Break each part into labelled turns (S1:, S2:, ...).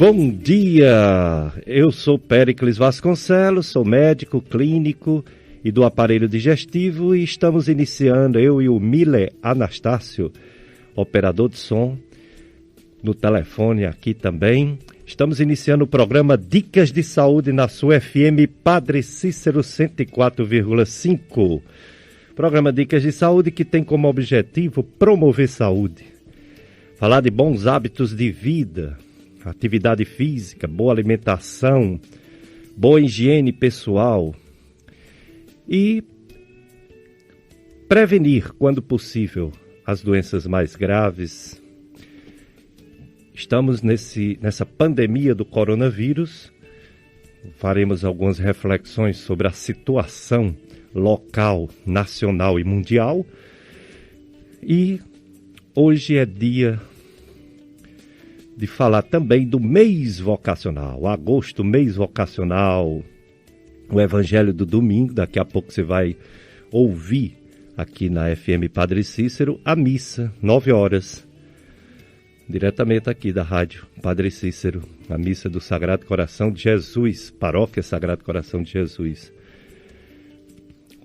S1: Bom dia, eu sou Péricles Vasconcelos, sou médico clínico e do aparelho digestivo e estamos iniciando, eu e o Miller Anastácio, operador de som, no telefone aqui também. Estamos iniciando o programa Dicas de Saúde na sua FM Padre Cícero 104,5. Programa Dicas de Saúde que tem como objetivo promover saúde, falar de bons hábitos de vida, atividade física, boa alimentação, boa higiene pessoal e prevenir, quando possível, as doenças mais graves. Estamos nessa pandemia do coronavírus, faremos algumas reflexões sobre a situação local, nacional e mundial. E hoje é dia de falar também do mês vocacional, agosto, mês vocacional, o Evangelho do domingo. Daqui a pouco você vai ouvir aqui na FM Padre Cícero a missa, 9 horas, diretamente aqui da rádio Padre Cícero, a missa do Sagrado Coração de Jesus, paróquia Sagrado Coração de Jesus.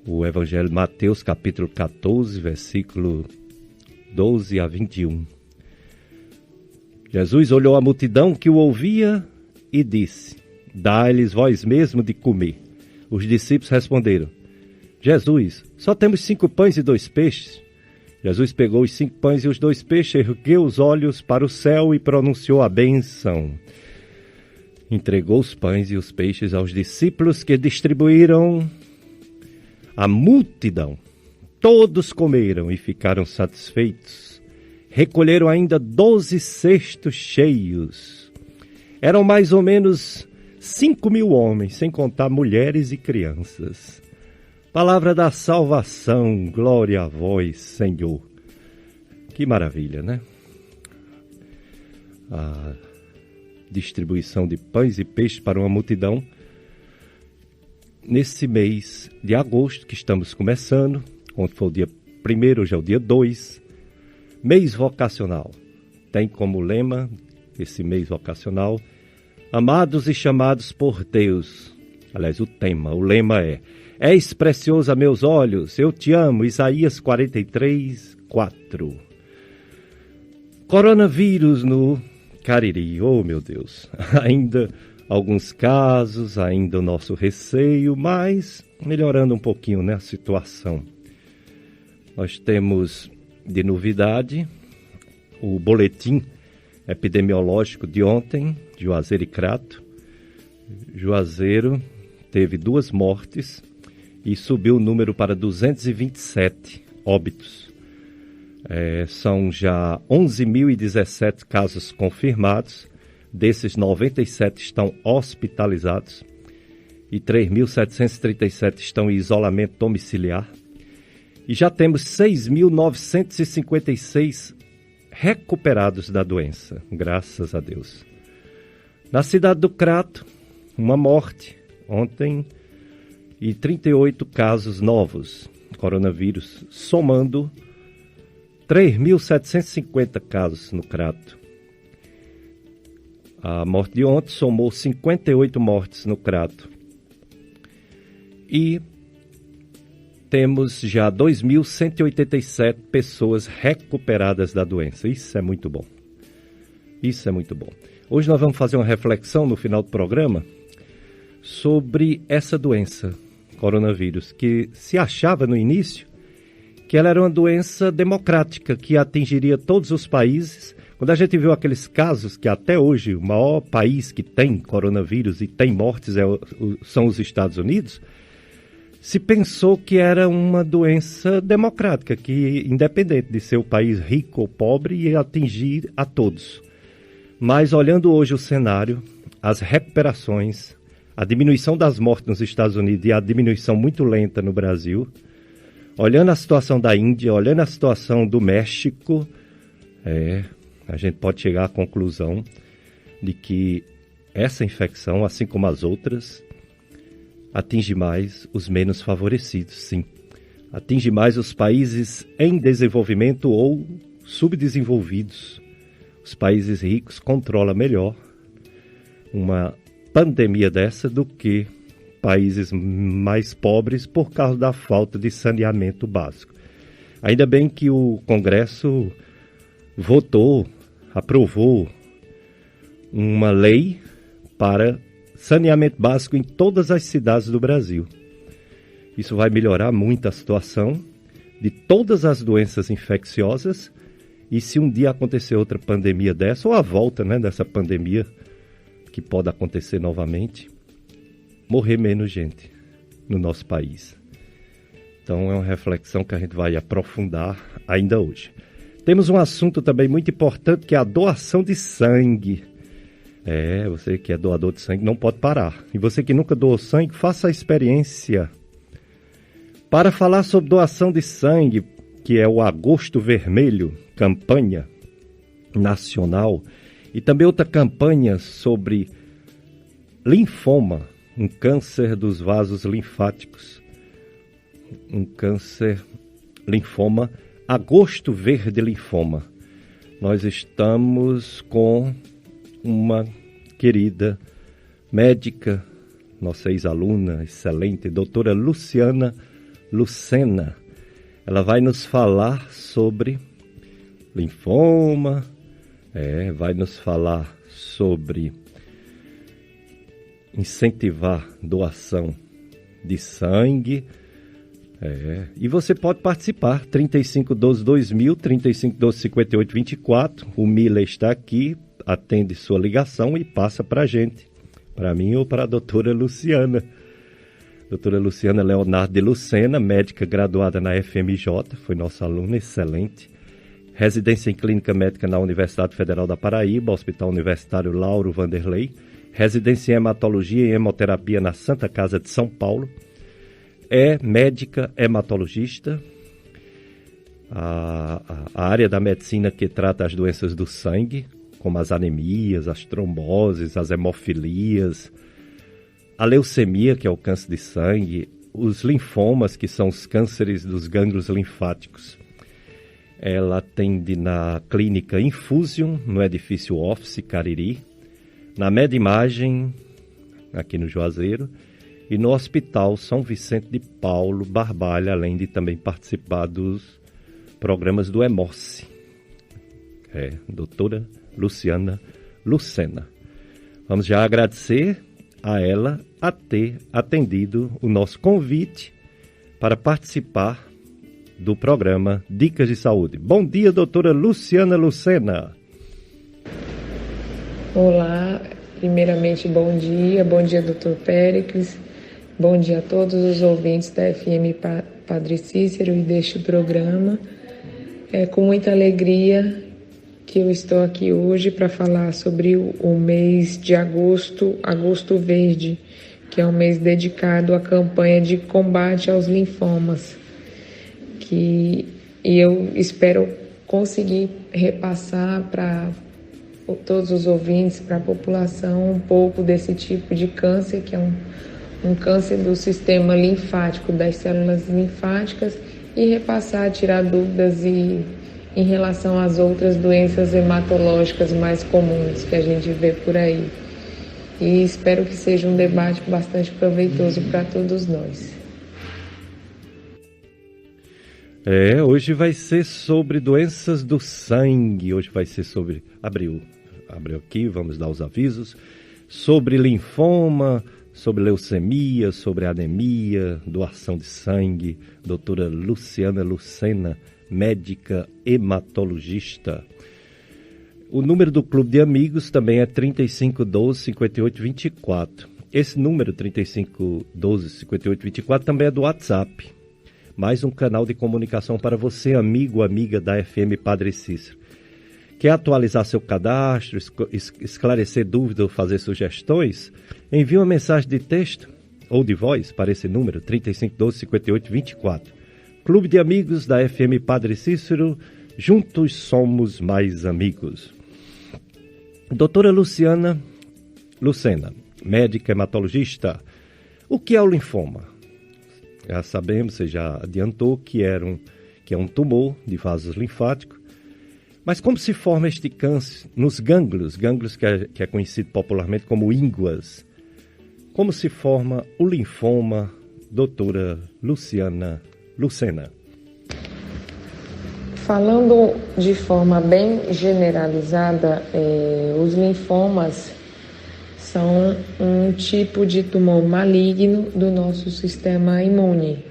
S1: O Evangelho de Mateus, capítulo 14, versículo 12 a 21. Jesus olhou a multidão que o ouvia e disse: dai-lhes vós mesmo de comer. Os discípulos responderam: Jesus, só temos 5 pães e 2 peixes. Jesus pegou os 5 pães e os 2 peixes, ergueu os olhos para o céu e pronunciou a bênção. Entregou os pães e os peixes aos discípulos, que distribuíram à multidão. Todos comeram e ficaram satisfeitos. Recolheram ainda 12 cestos cheios. Eram mais ou menos 5.000 homens, sem contar mulheres e crianças. Palavra da salvação, glória a vós, Senhor. Que maravilha, né? A distribuição de pães e peixes para uma multidão. Nesse mês de agosto que estamos começando, ontem foi o dia 1º, hoje é o dia 2, mês vocacional. Tem como lema esse mês vocacional: amados e chamados por Deus. Aliás, o lema é: és precioso a meus olhos, eu te amo. Isaías 43, 4. Coronavírus no Cariri, oh meu Deus. Ainda alguns casos, ainda o nosso receio, mas melhorando um pouquinho, né, a situação. Nós temos de novidade o boletim epidemiológico de ontem, de Juazeiro e Crato. Juazeiro teve 2 mortes e subiu o número para 227 óbitos. São já 11.017 casos confirmados. Desses, 97 estão hospitalizados e 3.737 estão em isolamento domiciliar. E já temos 6.956 recuperados da doença, graças a Deus. Na cidade do Crato, uma morte ontem e 38 casos novos de coronavírus, somando 3.750 casos no Crato. A morte de ontem somou 58 mortes no Crato. E temos já 2.187 pessoas recuperadas da doença. Isso é muito bom. Isso é muito bom. Hoje nós vamos fazer uma reflexão no final do programa sobre essa doença, coronavírus, que se achava no início que ela era uma doença democrática, que atingiria todos os países. Quando a gente viu aqueles casos que até hoje o maior país que tem coronavírus e tem mortes são os Estados Unidos, se pensou que era uma doença democrática, que independente de ser o país rico ou pobre, ia atingir a todos. Mas olhando hoje o cenário, as recuperações, a diminuição das mortes nos Estados Unidos e a diminuição muito lenta no Brasil, olhando a situação da Índia, olhando a situação do México, a gente pode chegar à conclusão de que essa infecção, assim como as outras, atinge mais os menos favorecidos, sim. Atinge mais os países em desenvolvimento ou subdesenvolvidos. Os países ricos controlam melhor uma pandemia dessa do que países mais pobres por causa da falta de saneamento básico. Ainda bem que o Congresso aprovou uma lei para saneamento básico em todas as cidades do Brasil. Isso vai melhorar muito a situação de todas as doenças infecciosas, e se um dia acontecer outra pandemia dessa, ou a volta, né, dessa pandemia, que pode acontecer novamente, morrer menos gente no nosso país. Então é uma reflexão que a gente vai aprofundar ainda hoje. Temos um assunto também muito importante, que é a doação de sangue. Você que é doador de sangue não pode parar. E você que nunca doou sangue, faça a experiência. Para falar sobre doação de sangue, que é o Agosto Vermelho, campanha nacional, e também outra campanha sobre linfoma, um câncer dos vasos linfáticos. Um câncer linfoma, Agosto Verde Linfoma. Nós estamos com uma querida médica, nossa ex-aluna excelente, doutora Luciana Lucena. Ela vai nos falar sobre linfoma, vai nos falar sobre incentivar doação de sangue. E você pode participar, 3512-2000, 3512-5824. O Mila está aqui, atende sua ligação e passa para a gente, para mim ou para a doutora Luciana. Doutora Luciana Leonardo de Lucena, médica graduada na FMJ, foi nossa aluna, excelente. Residência em Clínica Médica na Universidade Federal da Paraíba, Hospital Universitário Lauro Vanderlei. Residência em Hematologia e Hemoterapia na Santa Casa de São Paulo. É médica hematologista, a área da medicina que trata as doenças do sangue, como as anemias, as tromboses, as hemofilias, a leucemia, que é o câncer de sangue, os linfomas, que são os cânceres dos gânglios linfáticos. Ela atende na clínica Infusion, no edifício Office Cariri, na Medimagem, aqui no Juazeiro, e no Hospital São Vicente de Paulo, Barbalha, além de também participar dos programas do Hemorce. Doutora Luciana Lucena. Vamos já agradecer a ela a ter atendido o nosso convite para participar do programa Dicas de Saúde. Bom dia, doutora Luciana Lucena.
S2: Olá, primeiramente bom dia, doutor Péricles. Bom dia a todos os ouvintes da FM Padre Cícero e deste programa. É com muita alegria que eu estou aqui hoje para falar sobre o mês de agosto, Agosto Verde, que é um mês dedicado à campanha de combate aos linfomas. E eu espero conseguir repassar para todos os ouvintes, para a população, um pouco desse tipo de câncer, que é um câncer do sistema linfático, das células linfáticas, e repassar, tirar dúvidas em relação às outras doenças hematológicas mais comuns que a gente vê por aí. E espero que seja um debate bastante proveitoso para todos nós.
S1: Hoje vai ser sobre doenças do sangue, hoje vai ser sobre, abriu aqui, vamos dar os avisos, sobre linfoma, sobre leucemia, sobre anemia, doação de sangue, doutora Luciana Lucena, médica hematologista. O número do Clube de Amigos também é 3512-5824. Esse número, 3512-5824, também é do WhatsApp. Mais um canal de comunicação para você, amigo, amiga da FM Padre Cícero. Quer atualizar seu cadastro, esclarecer dúvidas ou fazer sugestões? Envie uma mensagem de texto ou de voz para esse número, 3512-5824. Clube de Amigos da FM Padre Cícero, juntos somos mais amigos. Doutora Luciana Lucena, médica hematologista. O que é o linfoma? Já sabemos, você já adiantou que é um tumor de vasos linfáticos, Mas como se forma este câncer nos gânglios que é conhecido popularmente como ínguas? Como se forma o linfoma, doutora Lucena?
S2: Falando de forma bem generalizada, os linfomas são um tipo de tumor maligno do nosso sistema imune,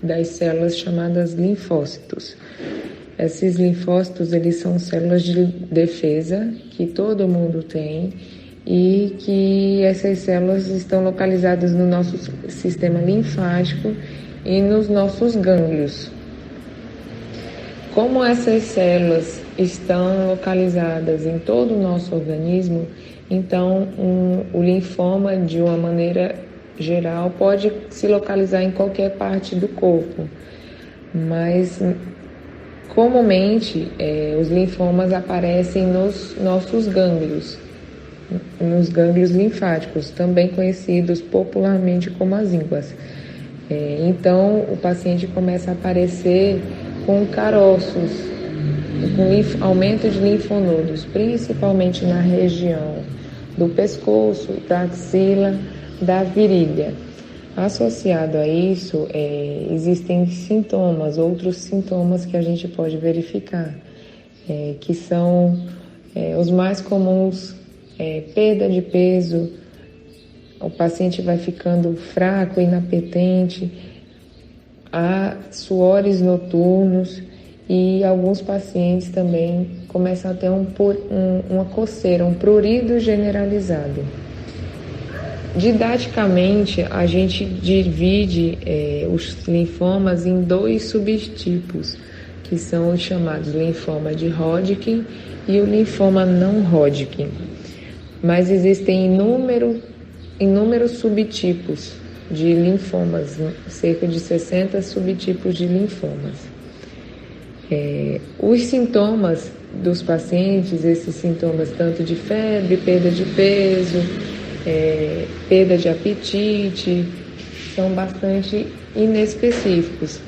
S2: das células chamadas linfócitos. Esses linfócitos, eles são células de defesa que todo mundo tem e que essas células estão localizadas no nosso sistema linfático e nos nossos gânglios. Como essas células estão localizadas em todo o nosso organismo, então o linfoma, de uma maneira geral, pode se localizar em qualquer parte do corpo, mas comumente os linfomas aparecem nos nossos gânglios, nos gânglios linfáticos, também conhecidos popularmente como as ínguas. Então o paciente começa a aparecer com caroços, com aumento de linfonodos, principalmente na região do pescoço, da axila, da virilha. Associado a isso, existem outros sintomas que a gente pode verificar, que são os mais comuns, perda de peso, o paciente vai ficando fraco, inapetente, há suores noturnos e alguns pacientes também começam a ter uma coceira, um prurido generalizado. Didaticamente, a gente divide os linfomas em 2 subtipos, que são os chamados linfoma de Hodgkin e o linfoma não Hodgkin. Mas existem inúmeros subtipos de linfomas, cerca de 60 subtipos de linfomas. Os sintomas dos pacientes, esses sintomas tanto de febre, perda de peso, perda de apetite, são bastante inespecíficos.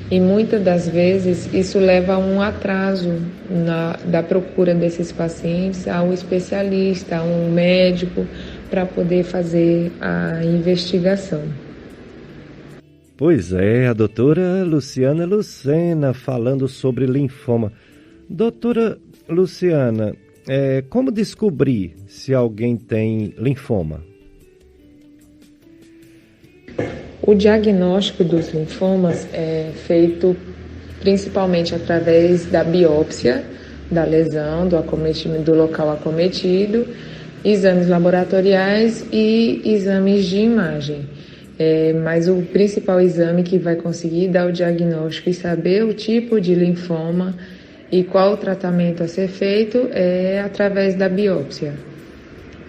S2: E muitas das vezes isso leva a um atraso da procura desses pacientes ao especialista, a um médico, para poder fazer a investigação.
S1: Pois é, a doutora Luciana Lucena falando sobre linfoma. Doutora Luciana, como descobrir se alguém tem linfoma?
S2: O diagnóstico dos linfomas é feito principalmente através da biópsia da lesão, do local acometido, exames laboratoriais e exames de imagem. Mas o principal exame que vai conseguir dar o diagnóstico e saber o tipo de linfoma e qual o tratamento a ser feito é através da biópsia.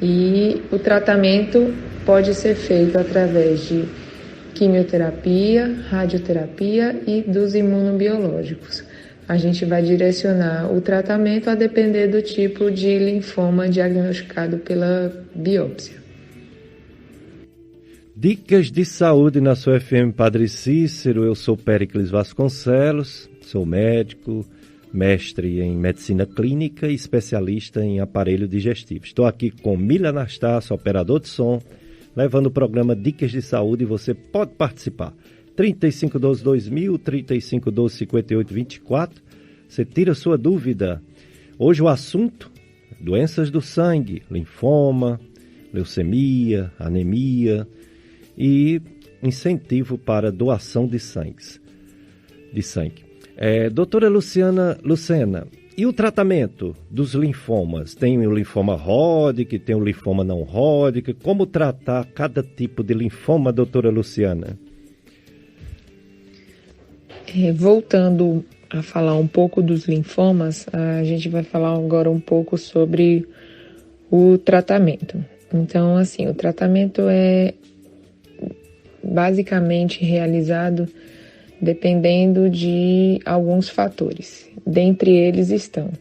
S2: E o tratamento pode ser feito através de quimioterapia, radioterapia e dos imunobiológicos. A gente vai direcionar o tratamento a depender do tipo de linfoma diagnosticado pela biópsia.
S1: Dicas de saúde na sua FM Padre Cícero. Eu sou Péricles Vasconcelos, sou médico, mestre em medicina clínica e especialista em aparelho digestivo. Estou aqui com Mila Anastácio, operador de som, levando o programa Dicas de Saúde, e você pode participar. 3512-2000, 3512-5824. Você tira sua dúvida. Hoje o assunto, doenças do sangue, linfoma, leucemia, anemia e incentivo para doação de sangue. Doutora Lucena, e o tratamento dos linfomas? Tem o linfoma Hodgkin, tem o linfoma não Hodgkin. Como tratar cada tipo de linfoma, doutora Luciana?
S2: Voltando a falar um pouco dos linfomas, a gente vai falar agora um pouco sobre o tratamento. Então, assim, o tratamento é basicamente realizado dependendo de alguns fatores. Dentre eles estão: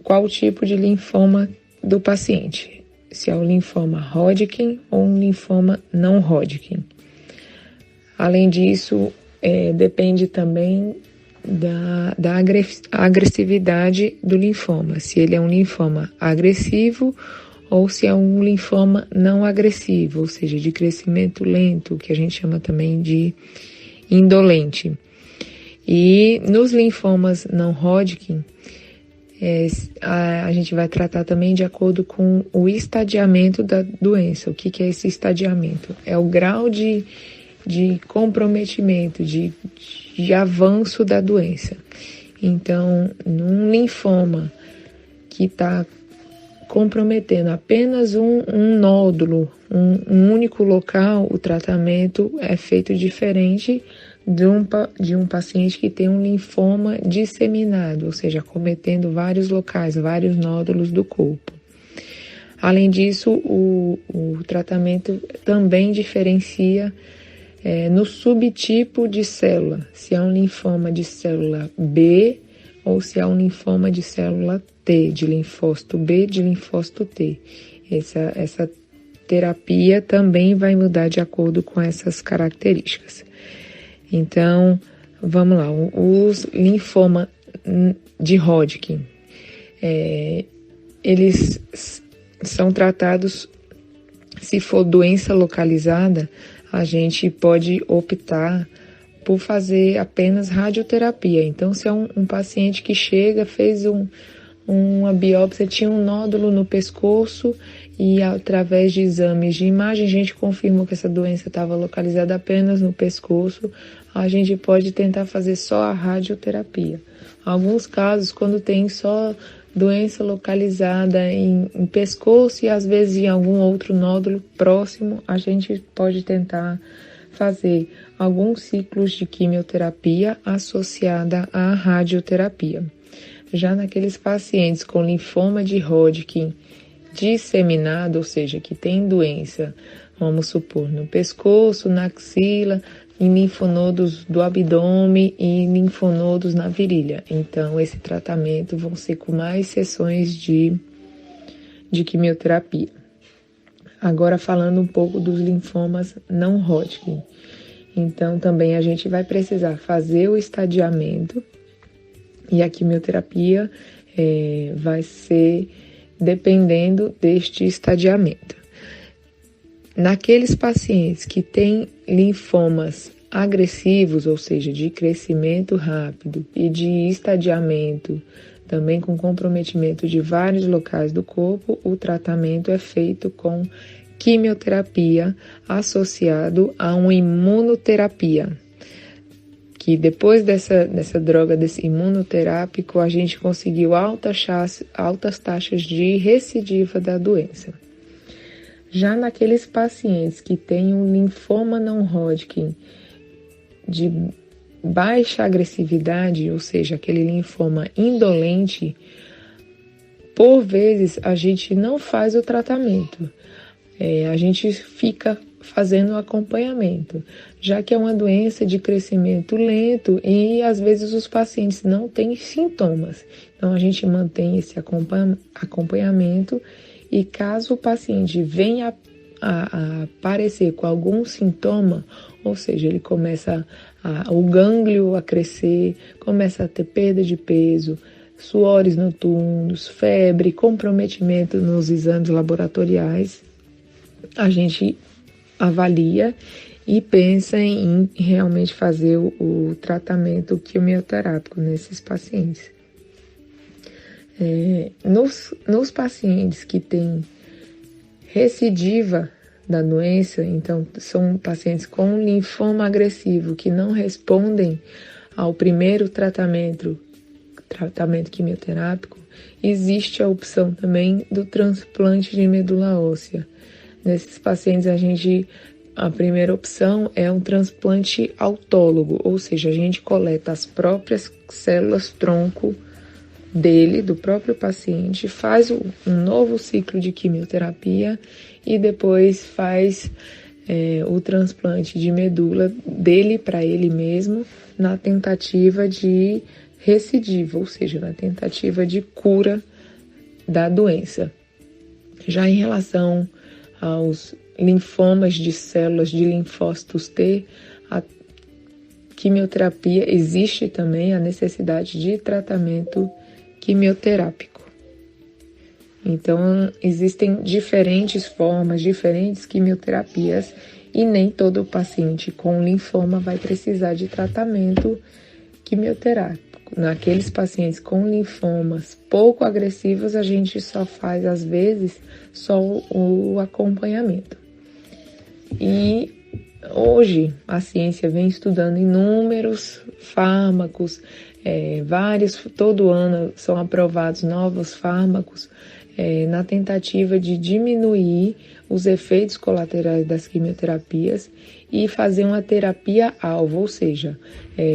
S2: qual o tipo de linfoma do paciente, se é o linfoma Hodgkin ou um linfoma não Hodgkin. Além disso, depende também da agressividade do linfoma, se ele é um linfoma agressivo ou se é um linfoma não agressivo, ou seja, de crescimento lento, que a gente chama também de indolente. E nos linfomas não Hodgkin, a gente vai tratar também de acordo com o estadiamento da doença. O que é esse estadiamento? É o grau de comprometimento, de avanço da doença. Então, num linfoma que está comprometendo apenas um nódulo, um único local, o tratamento é feito diferente de um paciente que tem um linfoma disseminado, ou seja, acometendo vários locais, vários nódulos do corpo. Além disso, o tratamento também diferencia no subtipo de célula, se é um linfoma de célula B ou se é um linfoma de célula T, de linfócito B, de linfócito T. Essa terapia também vai mudar de acordo com essas características. Então, vamos lá, os linfomas de Hodgkin, eles são tratados, se for doença localizada, a gente pode optar por fazer apenas radioterapia. Então, se é um paciente que chega, fez uma biópsia, tinha um nódulo no pescoço e através de exames de imagem a gente confirmou que essa doença estava localizada apenas no pescoço, a gente pode tentar fazer só a radioterapia. Alguns casos, quando tem só doença localizada em pescoço e às vezes em algum outro nódulo próximo, a gente pode tentar fazer alguns ciclos de quimioterapia associada à radioterapia. Já naqueles pacientes com linfoma de Hodgkin disseminado, ou seja, que tem doença, vamos supor, no pescoço, na axila, em linfonodos do abdômen e linfonodos na virilha. Então, esse tratamento vão ser com mais sessões de quimioterapia. Agora, falando um pouco dos linfomas não Hodgkin. Então, também a gente vai precisar fazer o estadiamento e a quimioterapia vai ser dependendo deste estadiamento. Naqueles pacientes que têm linfomas agressivos, ou seja, de crescimento rápido e de estadiamento, também com comprometimento de vários locais do corpo, o tratamento é feito com quimioterapia associado a uma imunoterapia, que depois dessa droga, desse imunoterápico, a gente conseguiu altas taxas de recidiva da doença. Já naqueles pacientes que têm um linfoma não Hodgkin de baixa agressividade, ou seja, aquele linfoma indolente, por vezes a gente não faz o tratamento, a gente fica fazendo o acompanhamento, já que é uma doença de crescimento lento e às vezes os pacientes não têm sintomas. Então a gente mantém esse acompanhamento e caso o paciente venha a aparecer com algum sintoma, ou seja, ele começa o gânglio a crescer, começa a ter perda de peso, suores noturnos, febre, comprometimento nos exames laboratoriais, a gente avalia e pensa em realmente fazer o tratamento quimioterápico nesses pacientes. Nos pacientes que têm recidiva da doença, então são pacientes com linfoma agressivo que não respondem ao primeiro tratamento quimioterápico, existe a opção também do transplante de medula óssea. Nesses pacientes a primeira opção é um transplante autólogo, ou seja, a gente coleta as próprias células tronco do próprio paciente, faz um novo ciclo de quimioterapia e depois faz o transplante de medula dele para ele mesmo na tentativa de recidiva, ou seja, na tentativa de cura da doença. Já em relação aos linfomas de células de linfócitos T, quimioterapia, existe também a necessidade de tratamento quimioterápico. Então, existem diferentes formas, diferentes quimioterapias, e nem todo paciente com linfoma vai precisar de tratamento quimioterápico. Naqueles pacientes com linfomas pouco agressivos, a gente só faz, às vezes, só o acompanhamento. E hoje a ciência vem estudando inúmeros fármacos, todo ano são aprovados novos fármacos na tentativa de diminuir os efeitos colaterais das quimioterapias e fazer uma terapia-alvo, ou seja,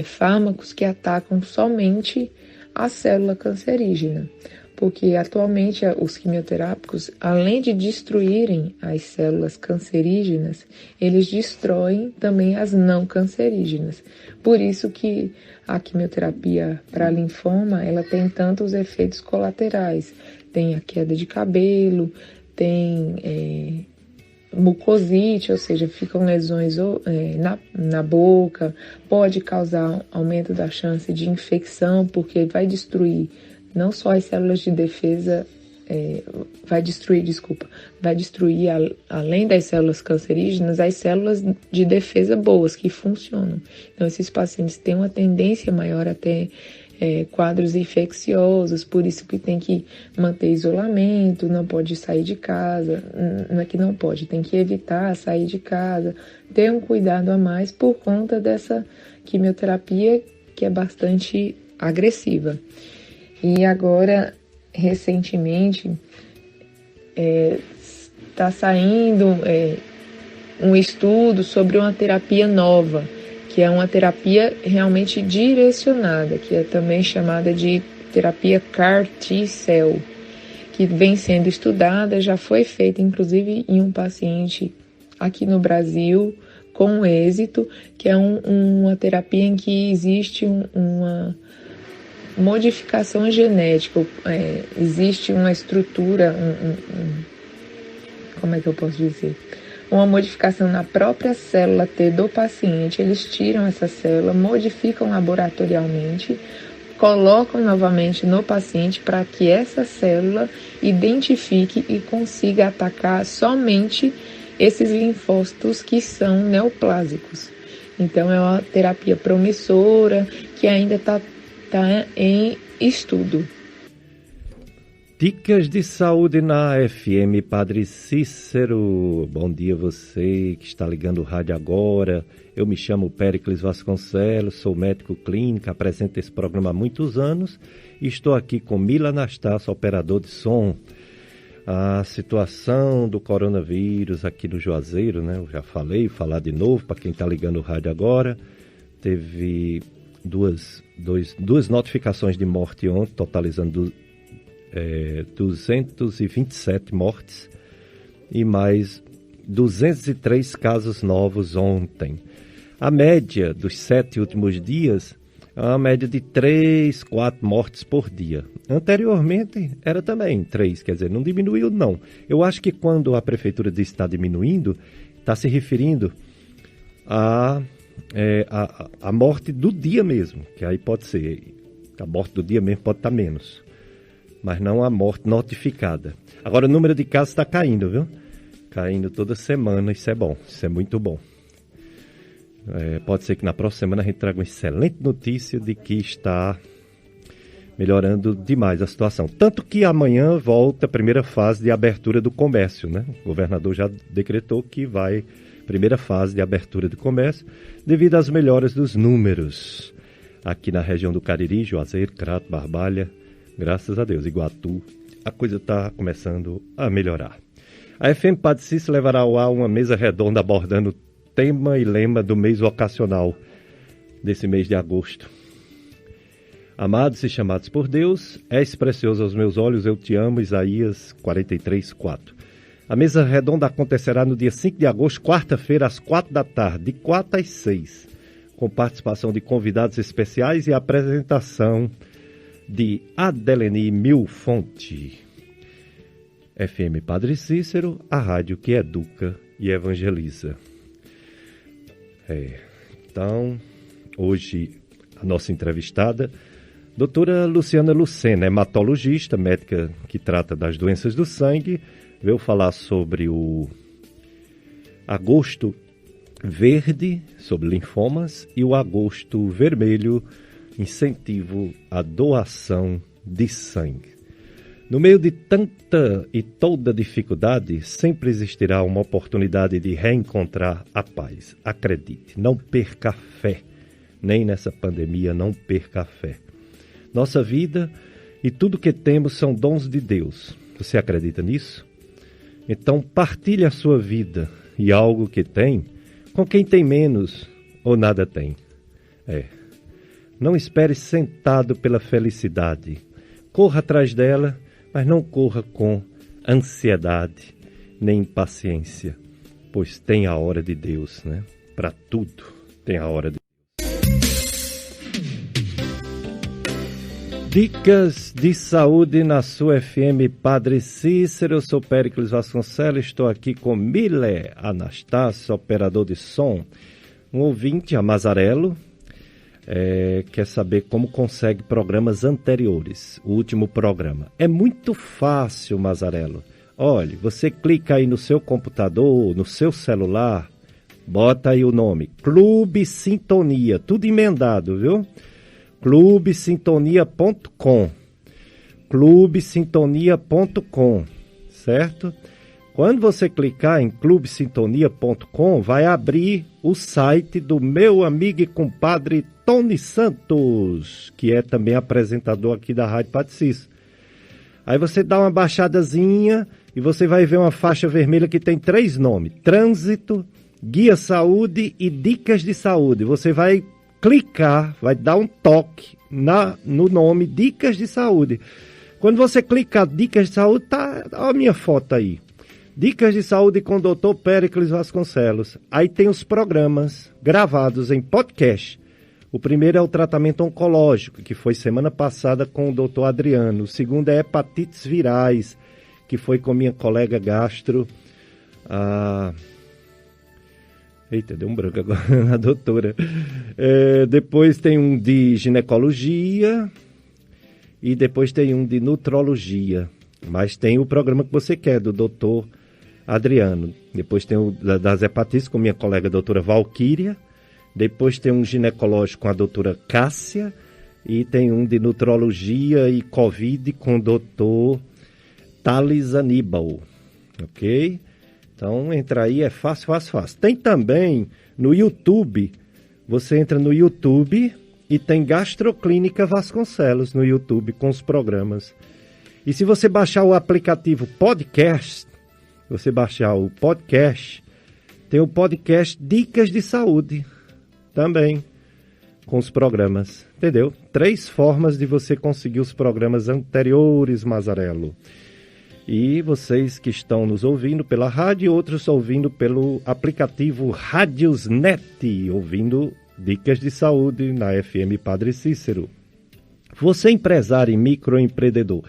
S2: fármacos que atacam somente a célula cancerígena. Porque atualmente os quimioterápicos, além de destruírem as células cancerígenas, eles destroem também as não cancerígenas. Por isso que a quimioterapia para linfoma, ela tem tantos efeitos colaterais. Tem a queda de cabelo, tem mucosite, ou seja, ficam lesões na boca, pode causar aumento da chance de infecção, porque vai destruir não só as células de defesa, vai destruir, além das células cancerígenas, as células de defesa boas, que funcionam. Então, esses pacientes têm uma tendência maior a ter quadros infecciosos, por isso que tem que manter isolamento, não pode sair de casa, não é que não pode, tem que evitar sair de casa, ter um cuidado a mais por conta dessa quimioterapia que é bastante agressiva. E agora, recentemente, está saindo um estudo sobre uma terapia nova, que é uma terapia realmente direcionada, que é também chamada de terapia CAR T-cell, que vem sendo estudada, já foi feita inclusive em um paciente aqui no Brasil, com êxito, que é uma terapia em que existe uma modificação genética, existe uma estrutura, como é que eu posso dizer? Uma modificação na própria célula T do paciente, eles tiram essa célula, modificam laboratorialmente, colocam novamente no paciente para que essa célula identifique e consiga atacar somente esses linfócitos que são neoplásicos. Então é uma terapia promissora que ainda está em estudo.
S1: Dicas de saúde na FM Padre Cícero. Bom dia você que está ligando o rádio agora. Eu me chamo Péricles Vasconcelos, sou médico clínico, apresento esse programa há muitos anos e estou aqui com Mila Anastácio, operador de som. A situação do coronavírus aqui no Juazeiro, né? Eu já falei, falar de novo para quem está ligando o rádio agora. Teve duas notificações de morte ontem, totalizando 227 mortes e mais 203 casos novos ontem. A média dos 7 últimos dias é uma média de 3, 4 mortes por dia. Anteriormente era também 3, quer dizer, não diminuiu não. Eu acho que quando a prefeitura diz que está diminuindo, está se referindo a morte do dia mesmo, que aí pode ser, a morte do dia mesmo pode estar menos, mas não a morte notificada. Agora o número de casos está caindo, viu? Caindo toda semana, isso é bom, isso é muito bom. Pode ser que na próxima semana a gente traga uma excelente notícia de que está melhorando demais a situação. Tanto que amanhã volta a primeira fase de abertura do comércio, né? O governador já decretou que vai primeira fase de abertura do comércio devido às melhoras dos números aqui na região do Cariri, Juazeiro, Crato, Barbalha, graças a Deus, Iguatu, a coisa está começando a melhorar. A FM Padre Cícero levará ao ar uma mesa redonda abordando o tema e lema do mês vocacional desse mês de agosto. Amados e chamados por Deus, és precioso aos meus olhos, eu te amo, Isaías 43:4. A mesa redonda acontecerá no dia 5 de agosto, quarta-feira, às 4 da tarde, de 4 às 6, com participação de convidados especiais e apresentação de Adeleni Milfonte. FM Padre Cícero, a rádio que educa e evangeliza. Então, Hoje, a nossa entrevistada, doutora Luciana Lucena, hematologista, médica que trata das doenças do sangue, veio falar sobre o agosto verde, sobre linfomas, e o agosto vermelho, incentivo à doação de sangue. No meio de tanta e toda dificuldade, sempre existirá uma oportunidade de reencontrar a paz. Acredite, não perca a fé. Nem nessa pandemia, não perca a fé. Nossa vida e tudo que temos são dons de Deus. Você acredita nisso? Então partilhe a sua vida e algo que tem com quem tem menos ou nada tem. Não espere sentado pela felicidade. Corra atrás dela, mas não corra com ansiedade nem impaciência, pois tem a hora de Deus, né? Para tudo tem a hora de Deus. Dicas de saúde na sua FM Padre Cícero. Eu sou Péricles Vasconcelos, estou aqui com Mile Anastácio, operador de som. Um ouvinte, a Mazarello, quer saber como consegue programas anteriores, o último programa. É muito fácil, Mazarello. Olha, você clica aí no seu computador, no seu celular, bota aí o nome, Clube Sintonia, tudo emendado, viu? clubesintonia.com, clubesintonia.com, certo? Quando você clicar em clubesintonia.com, vai abrir o site do meu amigo e compadre Tony Santos, que é também apresentador aqui da Rádio Padre Cícero. Aí você dá uma baixadazinha e você vai ver uma faixa vermelha que tem 3 nomes: Trânsito, Guia Saúde e Dicas de Saúde. Você vai clicar, vai dar um toque no nome Dicas de Saúde. Quando você clicar Dicas de Saúde, tá a minha foto aí. Dicas de Saúde com o Dr. Péricles Vasconcelos. Aí tem os programas gravados em podcast. O primeiro é o tratamento oncológico, que foi semana passada com o Dr. Adriano. O segundo é hepatites virais, que foi com minha colega gastro. Eita, deu um branco agora, a doutora. Depois tem um de ginecologia e depois tem um de nutrologia. Mas tem o programa que você quer, do doutor Adriano. Depois tem o das hepatites com minha colega doutora Valquíria. Depois tem um ginecológico com a doutora Cássia. E tem um de nutrologia e Covid com o doutor Thales Aníbal. Ok? Então, entra aí, é fácil, fácil, fácil. Tem também no YouTube, você entra no YouTube e tem Gastroclínica Vasconcelos no YouTube com os programas. E se você baixar o aplicativo Podcast, você baixar o podcast, tem o podcast Dicas de Saúde também com os programas, entendeu? 3 formas de você conseguir os programas anteriores, Mazarello. E vocês que estão nos ouvindo pela rádio e outros ouvindo pelo aplicativo Radiosnet, ouvindo Dicas de Saúde na FM Padre Cícero. Você empresário e microempreendedor,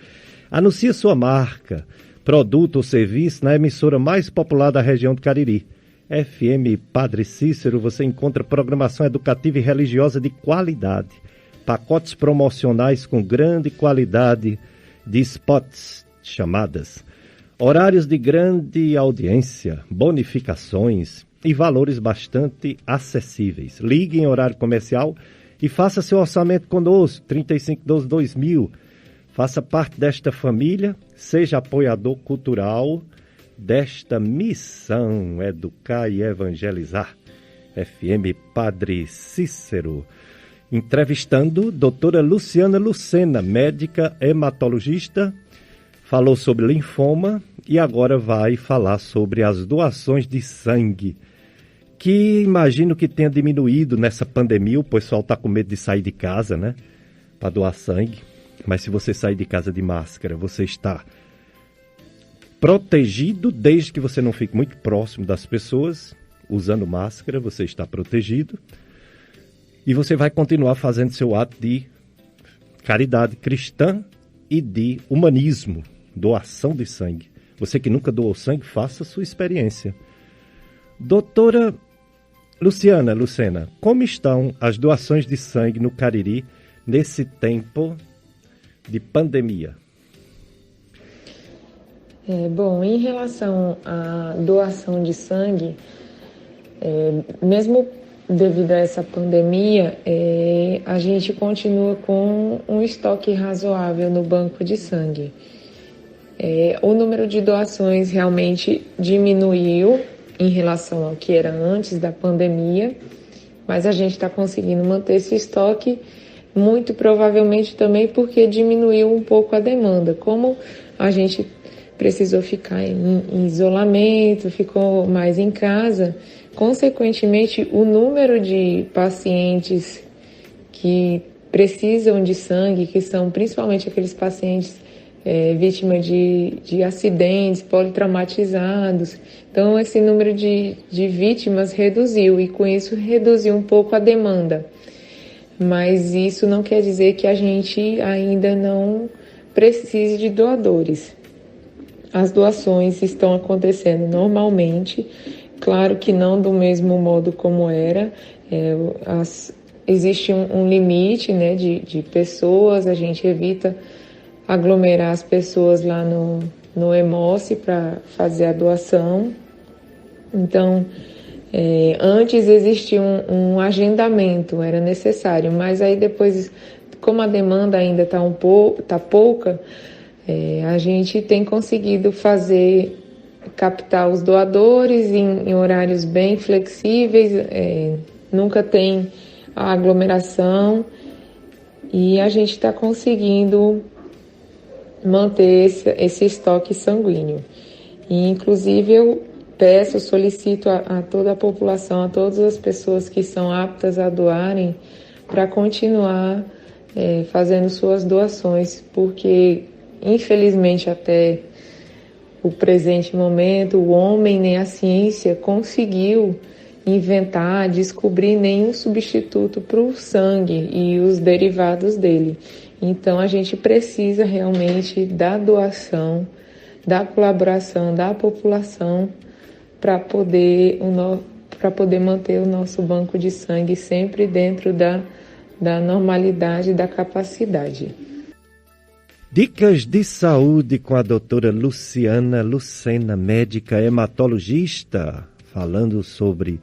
S1: anuncie sua marca, produto ou serviço na emissora mais popular da região do Cariri. FM Padre Cícero, você encontra programação educativa e religiosa de qualidade, pacotes promocionais com grande qualidade de spots, chamadas, horários de grande audiência, bonificações e valores bastante acessíveis. Ligue em horário comercial e faça seu orçamento conosco, 3512-2000. Faça parte desta família, seja apoiador cultural desta missão, educar e evangelizar. FM Padre Cícero. Entrevistando doutora Luciana Lucena, médica hematologista, falou sobre linfoma e agora vai falar sobre as doações de sangue, que imagino que tenha diminuído nessa pandemia. O pessoal está com medo de sair de casa, né, para doar sangue. Mas se você sair de casa de máscara, você está protegido, desde que você não fique muito próximo das pessoas. Usando máscara, você está protegido. E você vai continuar fazendo seu ato de caridade cristã e de humanismo, doação de sangue. Você que nunca doou sangue, faça a sua experiência. Doutora Lucena, como estão as doações de sangue no Cariri nesse tempo de pandemia?
S2: Bom, em relação à doação de sangue, mesmo devido a essa pandemia, a gente continua com um estoque razoável no banco de sangue. O número de doações realmente diminuiu em relação ao que era antes da pandemia, mas a gente está conseguindo manter esse estoque, muito provavelmente também porque diminuiu um pouco a demanda. Como a gente precisou ficar em isolamento, ficou mais em casa, consequentemente o número de pacientes que precisam de sangue, que são principalmente aqueles pacientes vítimas de acidentes, politraumatizados, então esse número de vítimas reduziu e com isso reduziu um pouco a demanda. Mas isso não quer dizer que a gente ainda não precise de doadores. As doações estão acontecendo normalmente, claro que não do mesmo modo como era. Existe um limite, né, de pessoas, a gente evita aglomerar as pessoas lá no Hemoce para fazer a doação. Então, antes existia um agendamento, era necessário, mas aí depois, como a demanda ainda está pouca, a gente tem conseguido captar os doadores em horários bem flexíveis, nunca tem a aglomeração e a gente está conseguindo manter esse estoque sanguíneo. E, inclusive, eu solicito a toda a população, a todas as pessoas que são aptas a doarem, para continuar fazendo suas doações, porque infelizmente até o presente momento o homem nem a ciência conseguiu inventar, descobrir nenhum substituto para o sangue e os derivados dele. Então a gente precisa realmente da doação, da colaboração da população para poder manter o nosso banco de sangue sempre dentro da normalidade, da capacidade.
S1: Dicas de saúde com a doutora Luciana Lucena, médica hematologista, falando sobre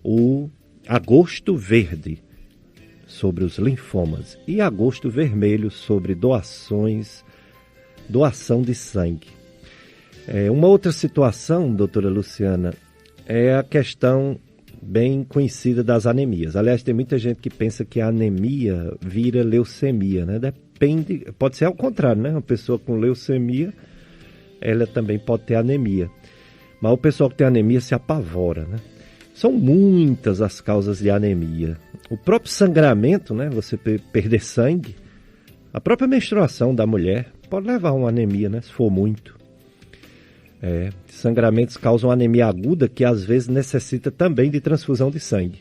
S1: o agosto verde, sobre os linfomas, e agosto vermelho, sobre doação de sangue. Uma outra situação, doutora Luciana, é a questão bem conhecida das anemias. Aliás, tem muita gente que pensa que a anemia vira leucemia, né? Depende, pode ser ao contrário, né? Uma pessoa com leucemia, ela também pode ter anemia. Mas o pessoal que tem anemia se apavora, né? São muitas as causas de anemia. O próprio sangramento, né? Você perder sangue, a própria menstruação da mulher pode levar a uma anemia, né? Se for muito. Sangramentos causam anemia aguda que às vezes necessita também de transfusão de sangue.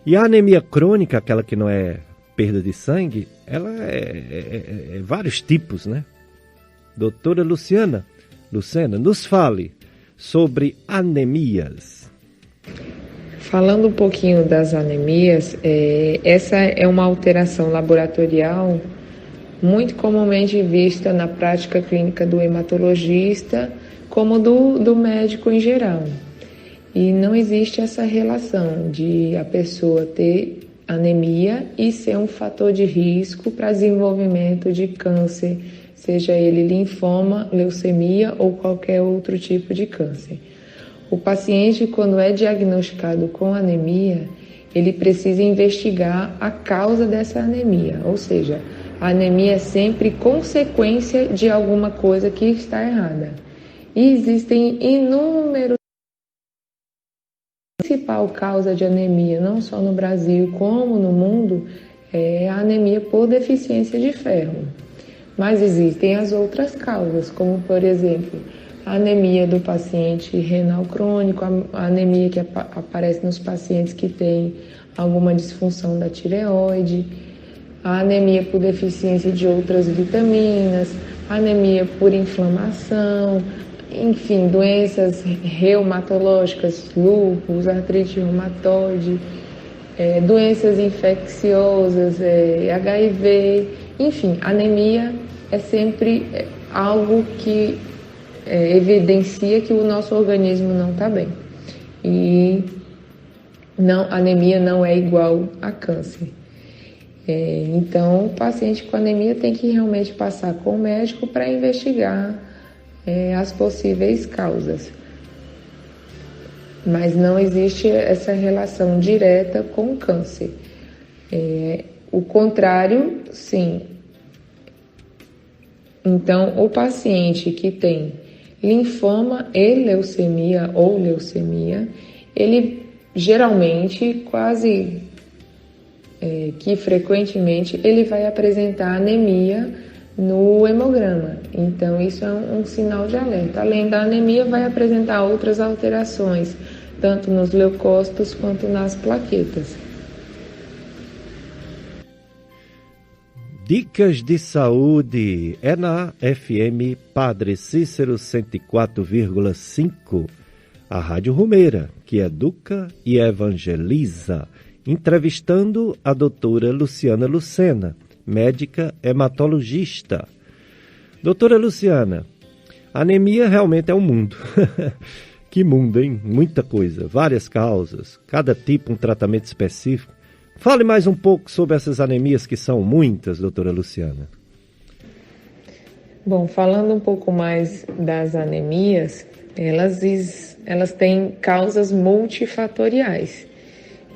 S1: E a anemia crônica, aquela que não é perda de sangue, ela é vários tipos, né? Doutora Lucena, nos fale sobre anemias.
S2: Falando um pouquinho das anemias, essa é uma alteração laboratorial muito comumente vista na prática clínica do hematologista, como do médico em geral. E não existe essa relação de a pessoa ter anemia e ser um fator de risco para desenvolvimento de câncer, seja ele linfoma, leucemia ou qualquer outro tipo de câncer. O paciente, quando é diagnosticado com anemia, ele precisa investigar a causa dessa anemia, ou seja, a anemia é sempre consequência de alguma coisa que está errada. E existem inúmeros. A principal causa de anemia, não só no Brasil como no mundo, é a anemia por deficiência de ferro. Mas existem as outras causas, como por exemplo, a anemia do paciente renal crônico, a anemia que aparece nos pacientes que têm alguma disfunção da tireoide, a anemia por deficiência de outras vitaminas, a anemia por inflamação, enfim, doenças reumatológicas, lúpus, artrite reumatoide, doenças infecciosas, HIV, enfim, anemia é sempre algo que evidencia que o nosso organismo não está bem. E anemia não é igual a câncer. Então, o paciente com anemia tem que realmente passar com o médico para investigar as possíveis causas. Mas não existe essa relação direta com o câncer. O contrário, sim. Então, o paciente que tem linfoma e leucemia ou leucemia, ele geralmente, quase que frequentemente, ele vai apresentar anemia no hemograma. Então, isso é um sinal de alerta. Além da anemia, vai apresentar outras alterações, tanto nos leucócitos quanto nas plaquetas.
S1: Dicas de saúde é na FM Padre Cícero 104,5, a Rádio Rumeira, que educa e evangeliza, entrevistando a doutora Luciana Lucena, médica hematologista. Doutora Luciana, anemia realmente é um mundo. Que mundo, hein? Muita coisa, várias causas, cada tipo um tratamento específico. Fale mais um pouco sobre essas anemias, que são muitas, doutora Luciana.
S2: Bom, falando um pouco mais das anemias, elas têm causas multifatoriais.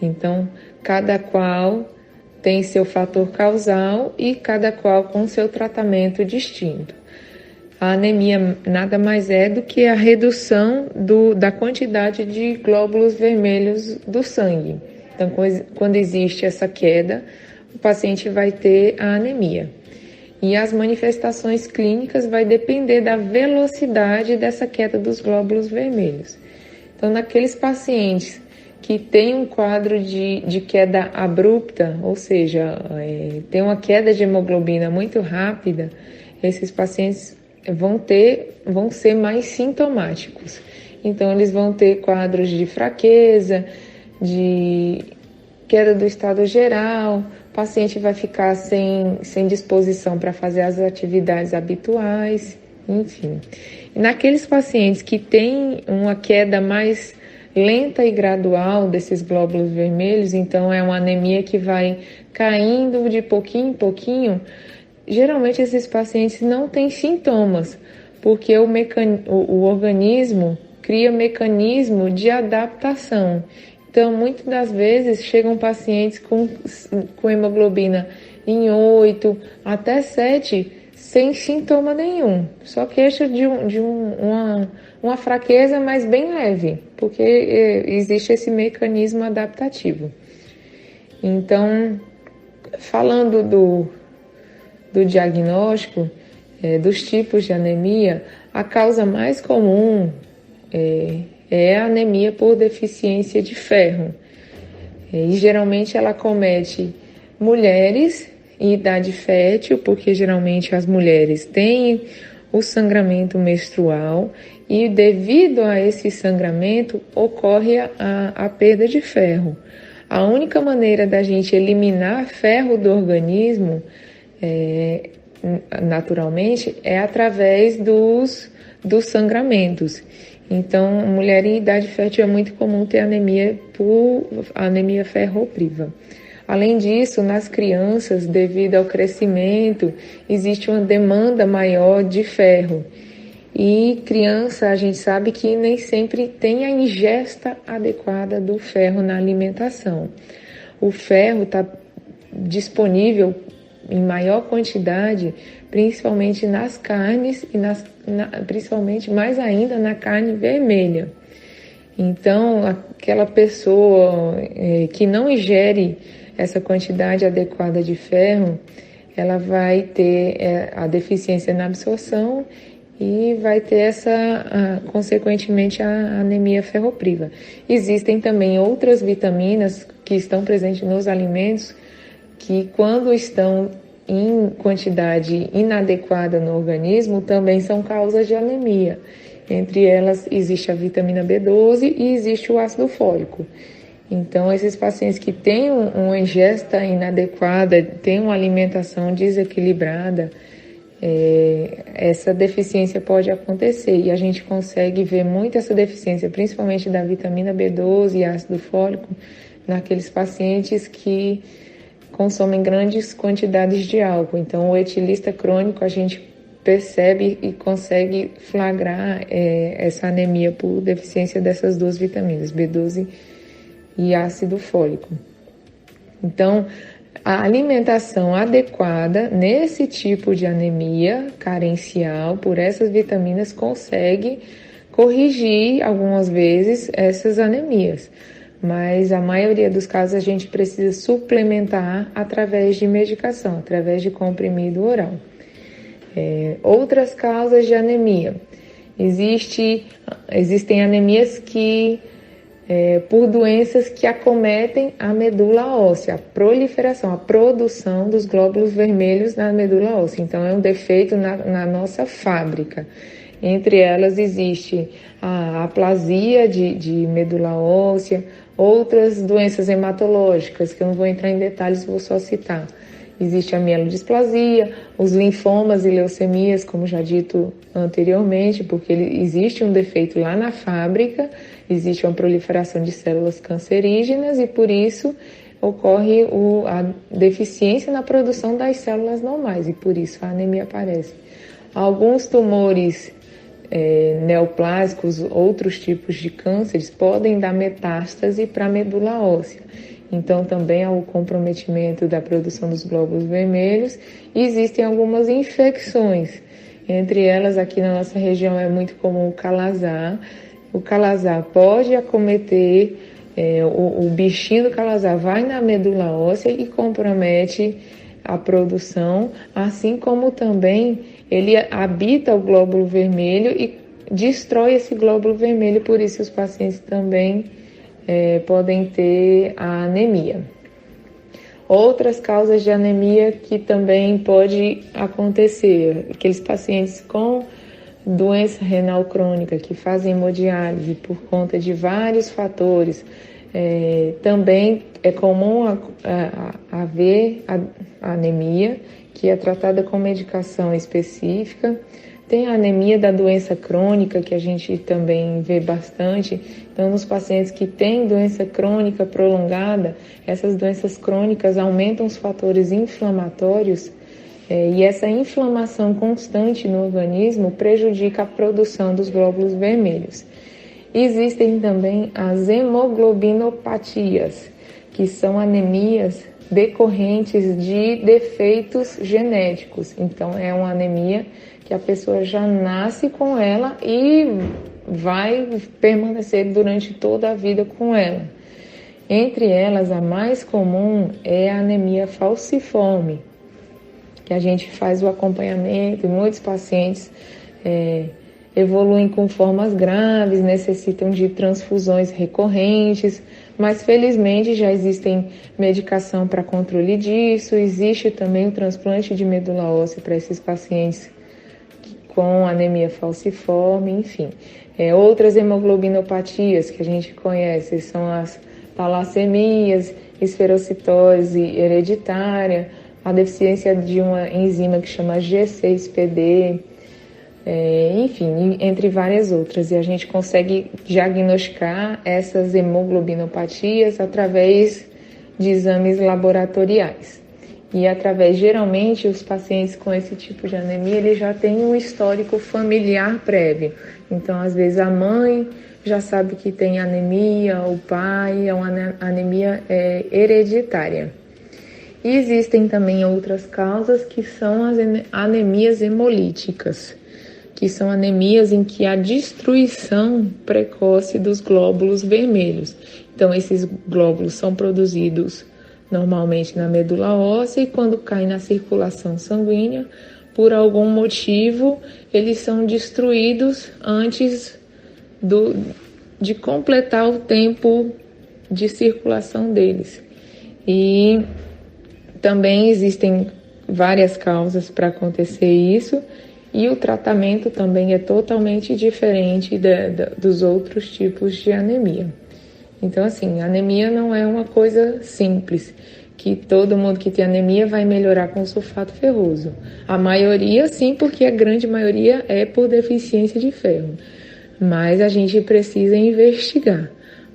S2: Então, cada qual tem seu fator causal e cada qual com seu tratamento distinto. A anemia nada mais é do que a redução da quantidade de glóbulos vermelhos do sangue. Então, quando existe essa queda, o paciente vai ter a anemia. E as manifestações clínicas vai depender da velocidade dessa queda dos glóbulos vermelhos. Então, naqueles pacientes que têm um quadro de queda abrupta, ou seja, tem uma queda de hemoglobina muito rápida, esses pacientes vão ser mais sintomáticos. Então, eles vão ter quadros de fraqueza, de queda do estado geral, o paciente vai ficar sem disposição para fazer as atividades habituais, enfim. Naqueles pacientes que têm uma queda mais lenta e gradual desses glóbulos vermelhos, então é uma anemia que vai caindo de pouquinho em pouquinho, geralmente esses pacientes não têm sintomas, porque o organismo cria mecanismo de adaptação. Então, muitas das vezes, chegam pacientes com hemoglobina em 8 até 7, sem sintoma nenhum. Só queixa de uma fraqueza, mas bem leve, porque existe esse mecanismo adaptativo. Então, falando do diagnóstico, dos tipos de anemia, a causa mais comum é a anemia por deficiência de ferro. E geralmente ela acomete mulheres em idade fértil, porque geralmente as mulheres têm o sangramento menstrual e devido a esse sangramento ocorre a perda de ferro. A única maneira da gente eliminar ferro do organismo, naturalmente, é através dos sangramentos. Então, mulher em idade fértil é muito comum ter anemia por anemia ferropriva. Além disso, nas crianças, devido ao crescimento, existe uma demanda maior de ferro. E criança, a gente sabe que nem sempre tem a ingesta adequada do ferro na alimentação. O ferro está disponível em maior quantidade, principalmente nas carnes e principalmente mais ainda na carne vermelha. Então, aquela pessoa que não ingere essa quantidade adequada de ferro, ela vai ter a deficiência na absorção e vai ter consequentemente, a anemia ferropriva. Existem também outras vitaminas que estão presentes nos alimentos que, quando estão em quantidade inadequada no organismo, também são causas de anemia. Entre elas existe a vitamina B12 e existe o ácido fólico. Então, esses pacientes que têm uma ingesta inadequada, têm uma alimentação desequilibrada, essa deficiência pode acontecer. E a gente consegue ver muito essa deficiência, principalmente da vitamina B12 e ácido fólico, naqueles pacientes que consomem grandes quantidades de álcool. Então, o etilista crônico, a gente percebe e consegue flagrar essa anemia por deficiência dessas duas vitaminas, B12 e ácido fólico. Então, a alimentação adequada nesse tipo de anemia carencial por essas vitaminas consegue corrigir algumas vezes essas anemias, mas a maioria dos casos a gente precisa suplementar através de medicação, através de comprimido oral. Outras causas de anemia. Existem anemias que por doenças que acometem a medula óssea, a proliferação, a produção dos glóbulos vermelhos na medula óssea. Então, é um defeito na nossa fábrica. Entre elas existe a aplasia de medula óssea, outras doenças hematológicas, que eu não vou entrar em detalhes, vou só citar. Existe a mielodisplasia, os linfomas e leucemias, como já dito anteriormente, porque existe um defeito lá na fábrica, existe uma proliferação de células cancerígenas e por isso ocorre a deficiência na produção das células normais e por isso a anemia aparece. Alguns tumores neoplásicos, outros tipos de cânceres, podem dar metástase para a medula óssea. Então, também há o comprometimento da produção dos glóbulos vermelhos. E existem algumas infecções. Entre elas, aqui na nossa região, é muito comum o calazar. O calazar pode acometer, o bichinho do calazar vai na medula óssea e compromete a produção, assim como também ele habita o glóbulo vermelho e destrói esse glóbulo vermelho, por isso os pacientes também podem ter a anemia. Outras causas de anemia que também pode acontecer, aqueles pacientes com doença renal crônica que fazem hemodiálise por conta de vários fatores, também é comum haver a anemia, que é tratada com medicação específica. Tem a anemia da doença crônica, que a gente também vê bastante. Então, nos pacientes que têm doença crônica prolongada, essas doenças crônicas aumentam os fatores inflamatórios e essa inflamação constante no organismo prejudica a produção dos glóbulos vermelhos. Existem também as hemoglobinopatias, que são anemias decorrentes de defeitos genéticos. Então, é uma anemia que a pessoa já nasce com ela e vai permanecer durante toda a vida com ela. Entre elas, a mais comum é a anemia falciforme, que a gente faz o acompanhamento e muitos pacientes evoluem com formas graves, necessitam de transfusões recorrentes, mas felizmente já existem medicação para controle disso, existe também o transplante de medula óssea para esses pacientes com anemia falciforme, enfim. Outras hemoglobinopatias que a gente conhece são as talassemias, esferocitose hereditária, a deficiência de uma enzima que chama G6PD, enfim, entre várias outras. E a gente consegue diagnosticar essas hemoglobinopatias através de exames laboratoriais. E geralmente, os pacientes com esse tipo de anemia, eles já têm um histórico familiar prévio. Então, às vezes, a mãe já sabe que tem anemia, o pai, é uma anemia hereditária. E existem também outras causas que são as anemias hemolíticas, que são anemias em que há destruição precoce dos glóbulos vermelhos. Então, esses glóbulos são produzidos normalmente na medula óssea e quando caem na circulação sanguínea, por algum motivo, eles são destruídos antes de completar o tempo de circulação deles. E também existem várias causas para acontecer isso, E o tratamento também é totalmente diferente dos outros tipos de anemia. Então, assim, a anemia não é uma coisa simples, que todo mundo que tem anemia vai melhorar com sulfato ferroso. A maioria, sim, porque a grande maioria é por deficiência de ferro. Mas a gente precisa investigar,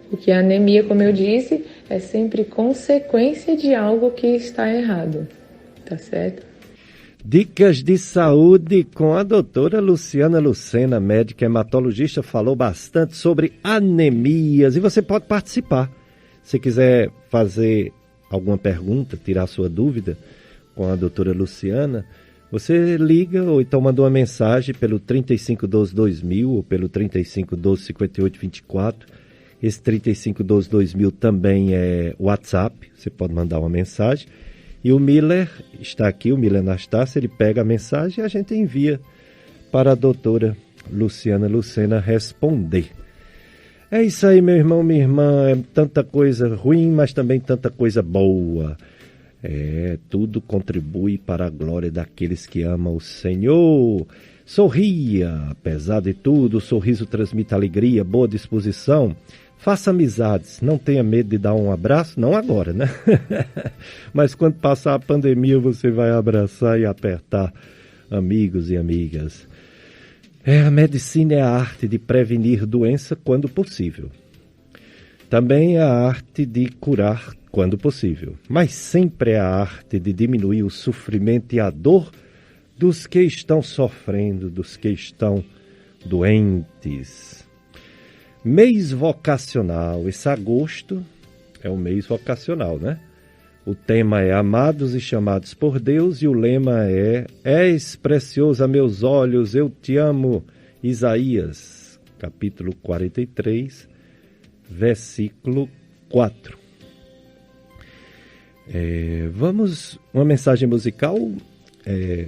S2: porque a anemia, como eu disse, é sempre consequência de algo que está errado, tá certo?
S1: Dicas de saúde com a doutora Luciana Lucena, médica hematologista, falou bastante sobre anemias e você pode participar. Se quiser fazer alguma pergunta, tirar sua dúvida com a doutora Luciana, você liga ou então manda uma mensagem pelo 3512-2000 ou pelo 3512-5824. Esse 3512-2000 também é WhatsApp, você pode mandar uma mensagem. E o Miller está aqui, o Miller Anastácio, ele pega a mensagem e a gente envia para a doutora Luciana Lucena responder. É isso aí, meu irmão, minha irmã, é tanta coisa ruim, mas também tanta coisa boa. Tudo contribui para a glória daqueles que amam o Senhor. Sorria, apesar de tudo, o sorriso transmite alegria, boa disposição. Faça amizades, não tenha medo de dar um abraço, não agora, né? Mas quando passar a pandemia, você vai abraçar e apertar amigos e amigas. A medicina é a arte de prevenir doença quando possível. Também é a arte de curar quando possível. Mas sempre é a arte de diminuir o sofrimento e a dor dos que estão sofrendo, dos que estão doentes. Mês vocacional. Esse agosto é o mês vocacional, né? O tema é Amados e Chamados por Deus e o lema é És precioso a meus olhos, eu te amo. Isaías, capítulo 43, versículo 4. Vamos, uma mensagem musical,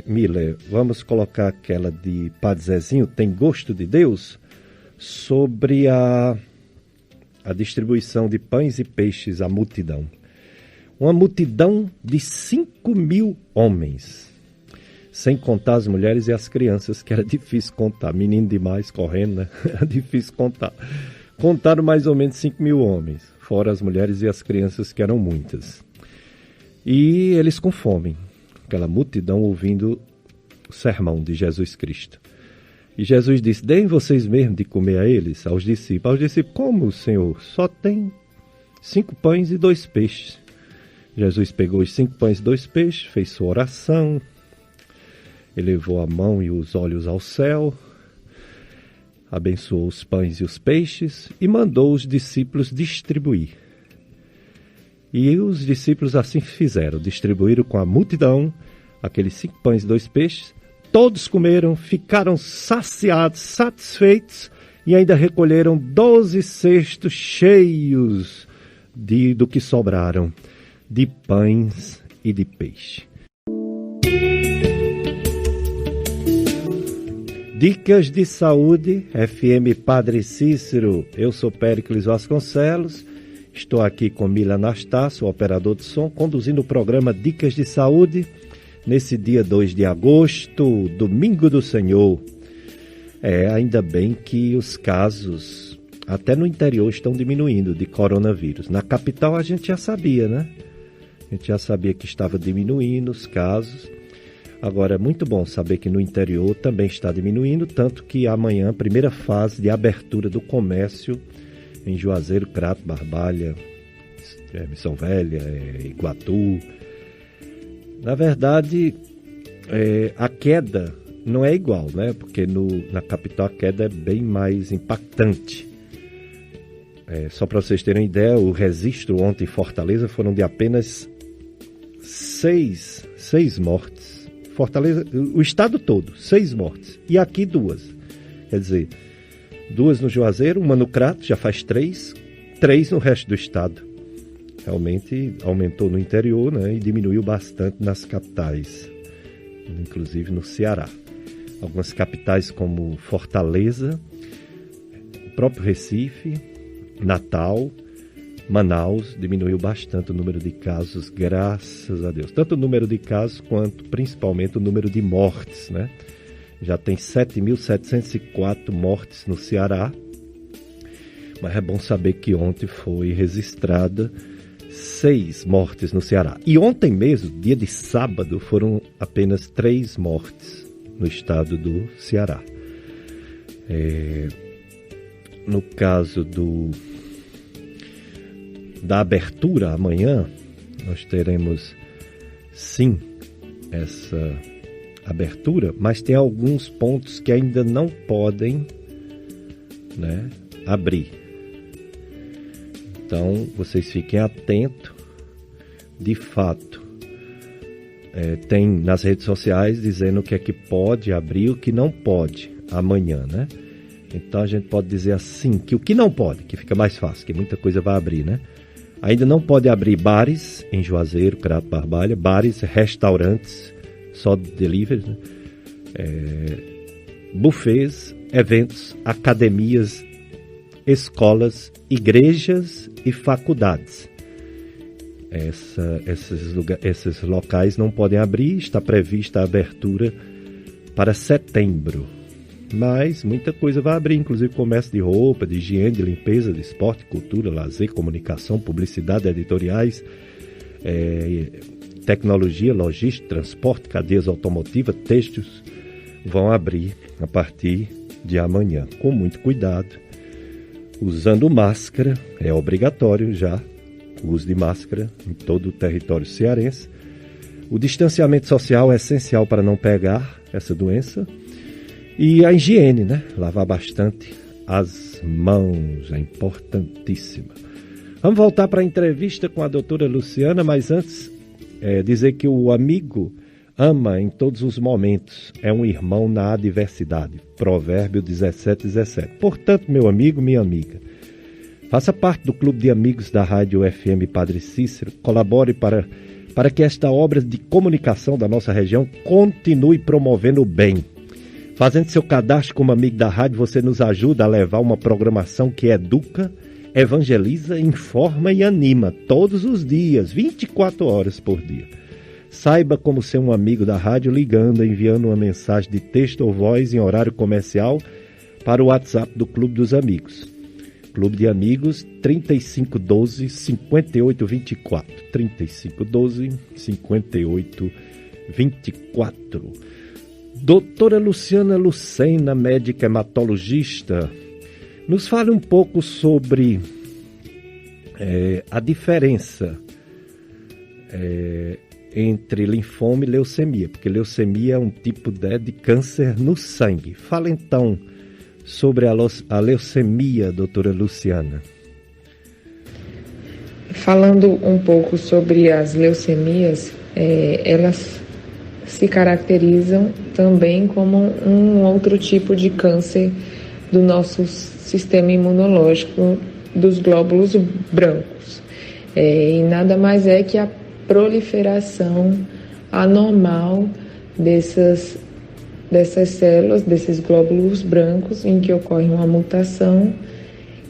S1: Miller, vamos colocar aquela de Padre Zezinho, Tem Gosto de Deus, sobre a distribuição de pães e peixes à multidão. Uma multidão de 5.000 homens, sem contar as mulheres e as crianças, que era difícil contar, menino demais correndo, né? Era difícil contar. Contaram mais ou menos 5.000 homens, fora as mulheres e as crianças, que eram muitas. E eles com fome, aquela multidão ouvindo o sermão de Jesus Cristo. E Jesus disse, deem vocês mesmo de comer a eles, aos discípulos. Aos discípulos, como, Senhor? Só tem 5 pães e 2 peixes. Jesus pegou os 5 pães e 2 peixes, fez sua oração, elevou a mão e os olhos ao céu, abençoou os pães e os peixes e mandou os discípulos distribuir. E os discípulos assim fizeram, distribuíram com a multidão aqueles 5 pães e 2 peixes. Todos comeram, ficaram saciados, satisfeitos e ainda recolheram 12 cestos cheios do que sobraram, de pães e de peixe. Dicas de saúde, FM Padre Cícero. Eu sou Péricles Vasconcelos, estou aqui com Mila Anastácio, o operador de som, conduzindo o programa Dicas de Saúde, nesse dia 2 de agosto, domingo do Senhor. Ainda bem que os casos, até no interior, estão diminuindo de coronavírus. Na capital a gente já sabia, né? A gente já sabia que estava diminuindo os casos. Agora é muito bom saber que no interior também está diminuindo, tanto que amanhã, primeira fase de abertura do comércio em Juazeiro, Crato, Barbalha, Missão Velha, Iguatu. Na verdade, a queda não é igual, né? Porque na capital a queda é bem mais impactante. Só para vocês terem uma ideia, o registro ontem em Fortaleza foram de apenas 6 mortes. Fortaleza, o estado todo, 6 mortes. E aqui 2. Quer dizer, 2 no Juazeiro, 1 no Crato, já faz 3 no resto do estado. Realmente aumentou no interior, né, e diminuiu bastante nas capitais, inclusive no Ceará. Algumas capitais como Fortaleza, o próprio Recife, Natal, Manaus, diminuiu bastante o número de casos, graças a Deus. Tanto o número de casos quanto principalmente o número de mortes, né? Já tem 7.704 mortes no Ceará. Mas é bom saber que ontem foi registrada 6 mortes no Ceará. E ontem mesmo, dia de sábado, foram apenas 3 mortes no estado do Ceará. No caso da abertura amanhã, nós teremos sim essa abertura, mas tem alguns pontos que ainda não podem, né, abrir. Então, vocês fiquem atentos. De fato, tem nas redes sociais dizendo o que é que pode abrir e o que não pode amanhã, né? Então, a gente pode dizer assim, que o que não pode, que fica mais fácil, que muita coisa vai abrir, né? Ainda não pode abrir bares em Juazeiro, Crato Barbalha, bares, restaurantes, só delivery, né? Buffets, eventos, academias, escolas, igrejas e faculdades. Esses locais não podem abrir, está prevista a abertura para setembro. Mas muita coisa vai abrir, inclusive comércio de roupa, de higiene, de limpeza, de esporte, cultura, lazer, comunicação, publicidade, editoriais, tecnologia, logística, transporte, cadeias automotivas, têxteis, vão abrir a partir de amanhã, com muito cuidado, usando máscara, é obrigatório já o uso de máscara em todo o território cearense. O distanciamento social é essencial para não pegar essa doença. E a higiene, né? Lavar bastante as mãos, é importantíssima. Vamos voltar para a entrevista com a doutora Luciana, mas antes, dizer que o amigo ama em todos os momentos, é um irmão na adversidade. Provérbio 17:17. Portanto, meu amigo, minha amiga, faça parte do clube de amigos da Rádio FM Padre Cícero, colabore para que esta obra de comunicação da nossa região continue promovendo o bem. Fazendo seu cadastro como amigo da rádio, você nos ajuda a levar uma programação que educa, evangeliza, informa e anima todos os dias, 24 horas por dia. Saiba como ser um amigo da rádio ligando, enviando uma mensagem de texto ou voz em horário comercial para o WhatsApp do Clube dos Amigos. Clube de Amigos 3512-5824. 3512-5824. Doutora Luciana Lucena, médica hematologista, nos fale um pouco sobre a diferença entre linfoma e leucemia, porque leucemia é um tipo de câncer no sangue. Fala então sobre a leucemia, doutora Luciana.
S2: Falando um pouco sobre as leucemias, elas se caracterizam também como um outro tipo de câncer do nosso sistema imunológico dos glóbulos brancos. E nada mais é que a proliferação anormal dessas células, desses glóbulos brancos, em que ocorre uma mutação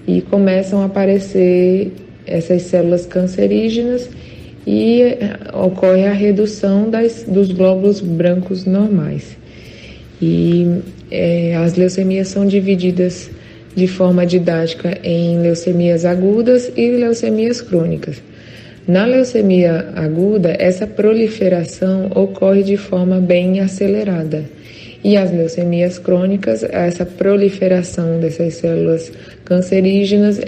S2: e começam a aparecer essas células cancerígenas e ocorre a redução dos glóbulos brancos normais. E as leucemias são divididas de forma didática em leucemias agudas e leucemias crônicas. Na leucemia aguda, essa proliferação ocorre de forma bem acelerada. E as leucemias crônicas, essa proliferação dessas células cancerígenas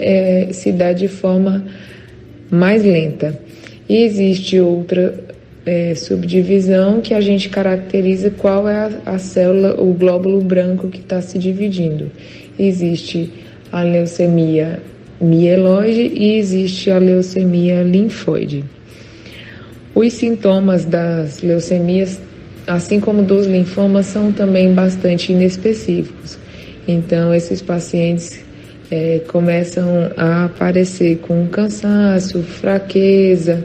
S2: se dá de forma mais lenta. E existe outra subdivisão que a gente caracteriza qual é a célula, o glóbulo branco que está se dividindo. Existe a leucemia mieloide e existe a leucemia linfóide. Os sintomas das leucemias, assim como dos linfomas, são também bastante inespecíficos. Então, esses pacientes começam a aparecer com cansaço, fraqueza,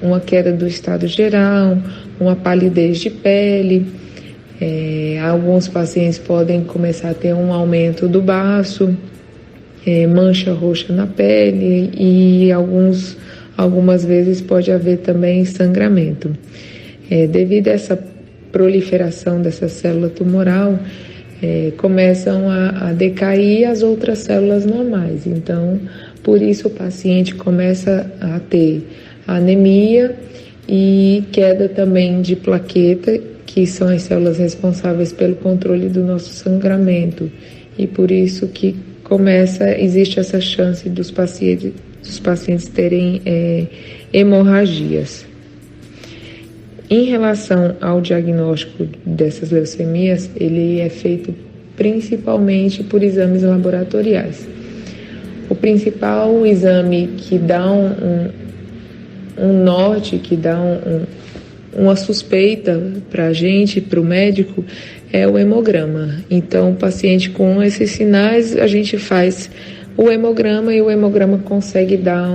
S2: uma queda do estado geral, uma palidez de pele. Alguns pacientes podem começar a ter um aumento do baço, mancha roxa na pele e algumas vezes pode haver também sangramento. Devido a essa proliferação dessa célula tumoral, começam a decair as outras células normais. Então, por isso o paciente começa a ter anemia e queda também de plaqueta, que são as células responsáveis pelo controle do nosso sangramento. E por isso que existe essa chance dos pacientes terem hemorragias. Em relação ao diagnóstico dessas leucemias, ele é feito principalmente por exames laboratoriais. O principal exame que dá um norte, que dá uma suspeita para a gente, para o médico, é o hemograma. Então, o paciente com esses sinais, a gente faz o hemograma e o hemograma consegue dar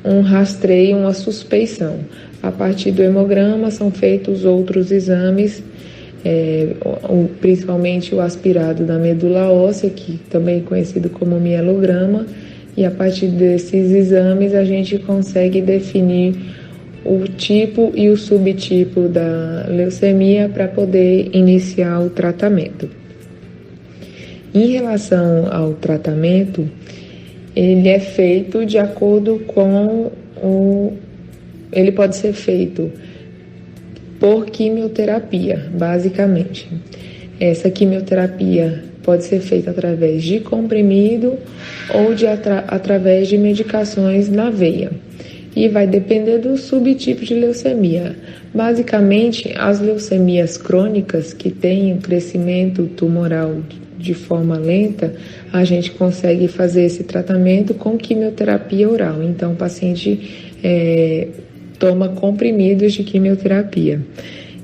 S2: um rastreio, uma suspeição. A partir do hemograma são feitos outros exames, principalmente o aspirado da medula óssea, que também é conhecido como mielograma, e a partir desses exames a gente consegue definir o tipo e o subtipo da leucemia para poder iniciar o tratamento. Em relação ao tratamento, ele é feito de acordo com ele pode ser feito por quimioterapia, basicamente. Essa quimioterapia pode ser feita através de comprimido ou através de medicações na veia. E vai depender do subtipo de leucemia. Basicamente, as leucemias crônicas que têm um crescimento tumoral de forma lenta, a gente consegue fazer esse tratamento com quimioterapia oral. Então, o paciente toma comprimidos de quimioterapia.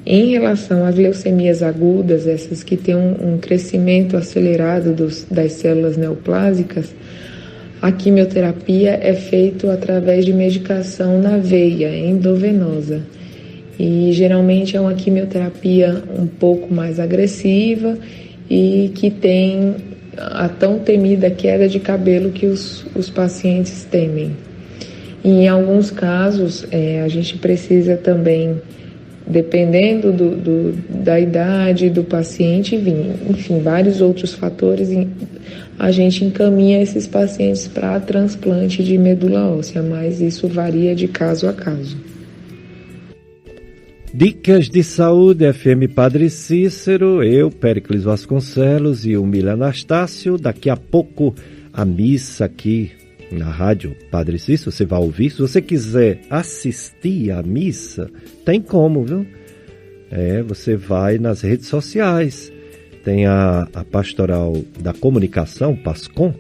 S2: Em relação às leucemias agudas, essas que têm um crescimento acelerado das células neoplásicas, a quimioterapia é feita através de medicação na veia, endovenosa. E geralmente é uma quimioterapia um pouco mais agressiva e que tem a tão temida queda de cabelo que os pacientes temem. E em alguns casos, a gente precisa também, dependendo da idade do paciente, enfim, vários outros fatores, a gente encaminha esses pacientes para transplante de medula óssea, mas isso varia de caso a caso.
S1: Dicas de Saúde, FM Padre Cícero, eu, Péricles Vasconcelos e o Mila Anastácio. Daqui a pouco a missa aqui na rádio Padre Cícero, você vai ouvir. Se você quiser assistir a missa, tem como, viu? Você vai nas redes sociais. Tem a Pastoral da Comunicação, PASCOM,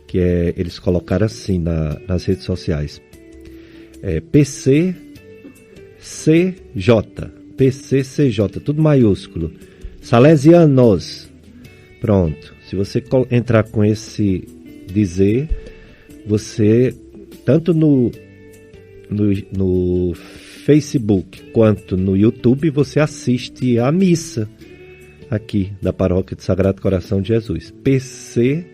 S1: que eles colocaram assim nas redes sociais. PCCJ, tudo maiúsculo. Salesianos. Pronto. Se você entrar com esse dizer, você, tanto no Facebook quanto no YouTube, você assiste a missa aqui da Paróquia de Sagrado Coração de Jesus. PCCSJ,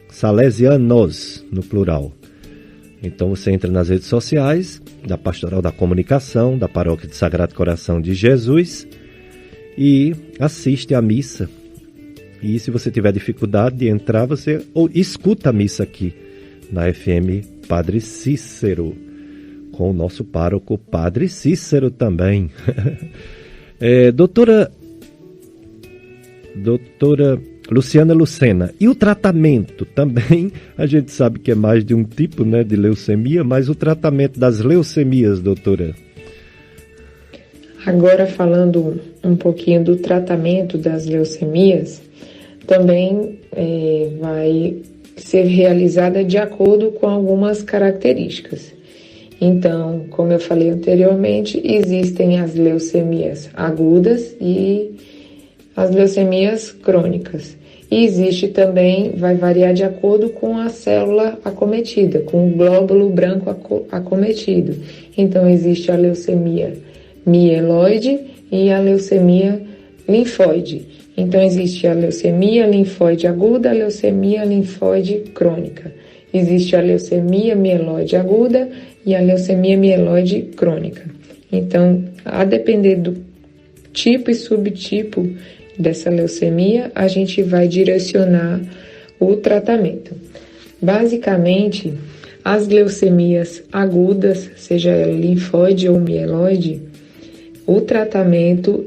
S1: Salesianos, no plural. Então você entra nas redes sociais da Pastoral da Comunicação, da Paróquia de Sagrado Coração de Jesus e assiste a missa. E se você tiver dificuldade de entrar, você escuta a missa aqui na FM Padre Cícero, com o nosso pároco Padre Cícero também. Doutora Luciana Lucena, e o tratamento também? A gente sabe que é mais de um tipo, né, de leucemia, mas o tratamento das leucemias, doutora?
S2: Agora, falando um pouquinho do tratamento das leucemias, também vai ser realizada de acordo com algumas características. Então, como eu falei anteriormente, existem as leucemias agudas e as leucemias crônicas. E existe também, vai variar de acordo com a célula acometida, com o glóbulo branco acometido. Então, existe a leucemia mieloide e a leucemia linfóide. Então, existe a leucemia linfóide aguda, a leucemia linfóide crônica. Existe a leucemia mieloide aguda e a leucemia mieloide crônica. Então, a depender do tipo e subtipo dessa leucemia, a gente vai direcionar o tratamento. Basicamente, as leucemias agudas, seja ela linfóide ou mieloide, o tratamento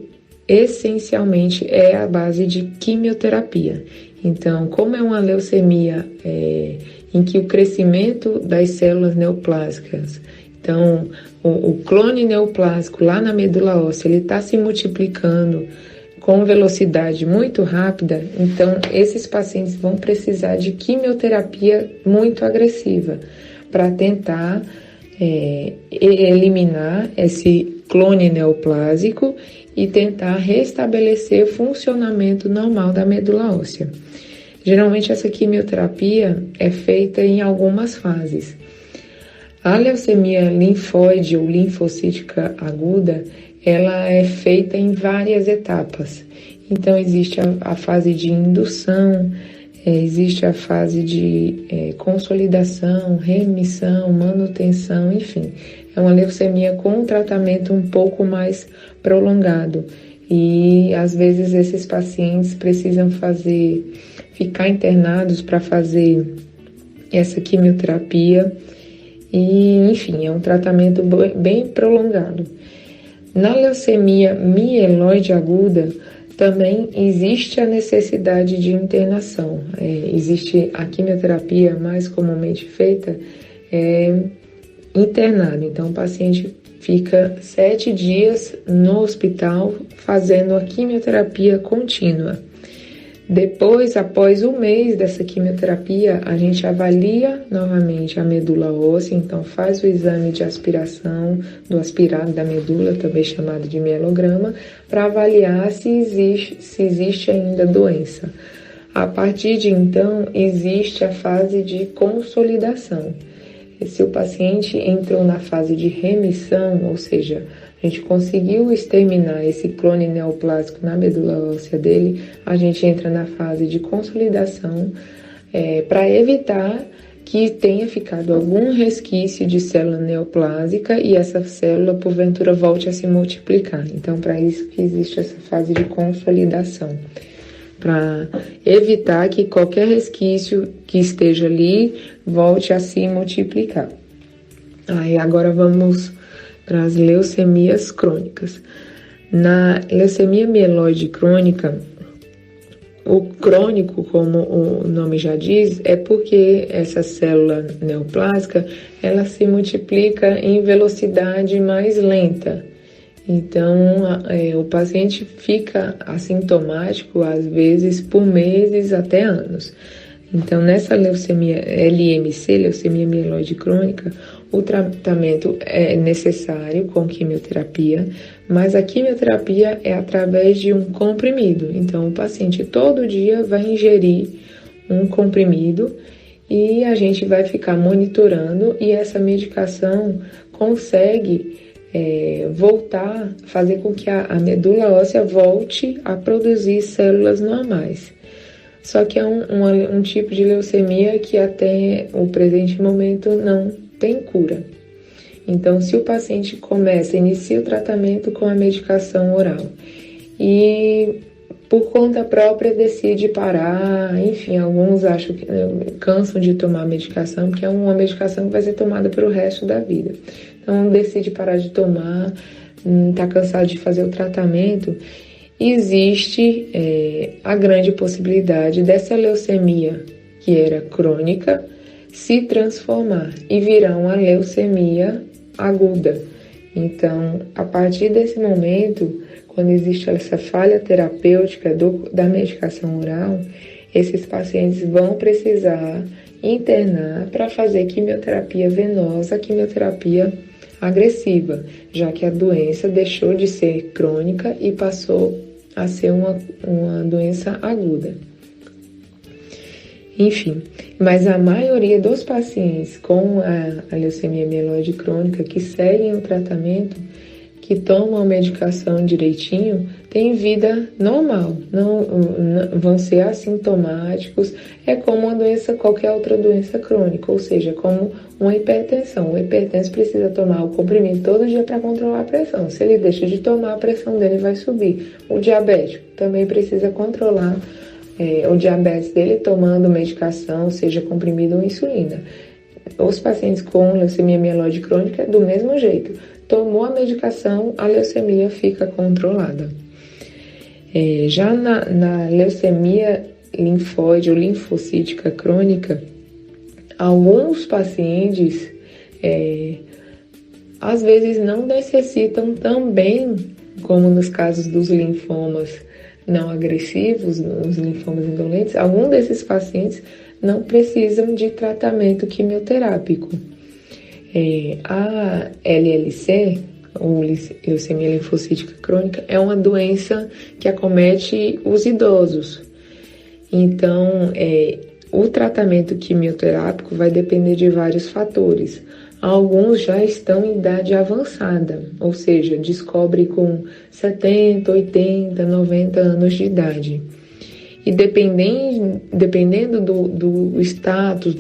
S2: essencialmente é a base de quimioterapia. Então, como é uma leucemia em que o crescimento das células neoplásicas, então o clone neoplásico lá na medula óssea, ele está se multiplicando com velocidade muito rápida, então esses pacientes vão precisar de quimioterapia muito agressiva para tentar eliminar esse clone neoplásico e tentar restabelecer o funcionamento normal da medula óssea. Geralmente essa quimioterapia é feita em algumas fases. A leucemia linfóide ou linfocítica aguda, ela é feita em várias etapas. Então existe a fase de indução, existe a fase de consolidação, remissão, manutenção, enfim. É uma leucemia com um tratamento um pouco mais prolongado. E às vezes esses pacientes precisam ficar internados para fazer essa quimioterapia. E, enfim, é um tratamento bem prolongado. Na leucemia mieloide aguda, também existe a necessidade de internação. Existe a quimioterapia mais comumente feita internado. Então, o paciente fica 7 dias no hospital fazendo a quimioterapia contínua. Depois, após um mês dessa quimioterapia, a gente avalia novamente a medula óssea, então faz o exame de aspiração do aspirado da medula, também chamado de mielograma, para avaliar se existe ainda doença. A partir de então, existe a fase de consolidação. Se o paciente entrou na fase de remissão, ou seja, a gente conseguiu exterminar esse clone neoplásico na medula óssea dele, a gente entra na fase de consolidação para evitar que tenha ficado algum resquício de célula neoplásica e essa célula, porventura, volte a se multiplicar. Então, para isso que existe essa fase de consolidação, para evitar que qualquer resquício que esteja ali volte a se multiplicar. Aí agora vamos para as leucemias crônicas. Na leucemia mieloide crônica, o crônico, como o nome já diz, é porque essa célula neoplásica, ela se multiplica em velocidade mais lenta. Então, o paciente fica assintomático, às vezes, por meses até anos. Então, nessa leucemia LMC, leucemia mieloide crônica, o tratamento é necessário com quimioterapia, mas a quimioterapia é através de um comprimido. Então, o paciente todo dia vai ingerir um comprimido e a gente vai ficar monitorando e essa medicação consegue fazer com que a medula óssea volte a produzir células normais. Só que é um tipo de leucemia que até o presente momento não tem cura. Então, se o paciente inicia o tratamento com a medicação oral e por conta própria decide parar, enfim, alguns acham que cansam de tomar a medicação, porque é uma medicação que vai ser tomada pelo resto da vida. Então, decide parar de tomar, está cansado de fazer o tratamento, existe a grande possibilidade dessa leucemia, que era crônica, se transformar e virar uma leucemia aguda. Então, a partir desse momento, quando existe essa falha terapêutica da medicação oral, esses pacientes vão precisar internar para fazer quimioterapia venosa, quimioterapia agressiva, já que a doença deixou de ser crônica e passou a ser uma doença aguda. Enfim, mas a maioria dos pacientes com a leucemia mieloide crônica que seguem o tratamento que tomam a medicação direitinho têm vida normal, não vão ser assintomáticos, é como uma doença, qualquer outra doença crônica, ou seja, como uma hipertensão. O hipertenso precisa tomar o comprimido todo dia para controlar a pressão. Se ele deixa de tomar, a pressão dele vai subir. O diabético também precisa controlar o diabetes dele tomando medicação, seja comprimido ou insulina. Os pacientes com leucemia mieloide crônica, do mesmo jeito. Tomou a medicação, a leucemia fica controlada. Já na leucemia linfóide ou linfocítica crônica, alguns pacientes às vezes não necessitam também, como nos casos dos linfomas não agressivos, os linfomas indolentes, alguns desses pacientes não precisam de tratamento quimioterápico. A LLC, ou leucemia linfocítica crônica, é uma doença que acomete os idosos. Então, o tratamento quimioterápico vai depender de vários fatores. Alguns já estão em idade avançada, ou seja, descobre com 70, 80, 90 anos de idade. E dependendo do status,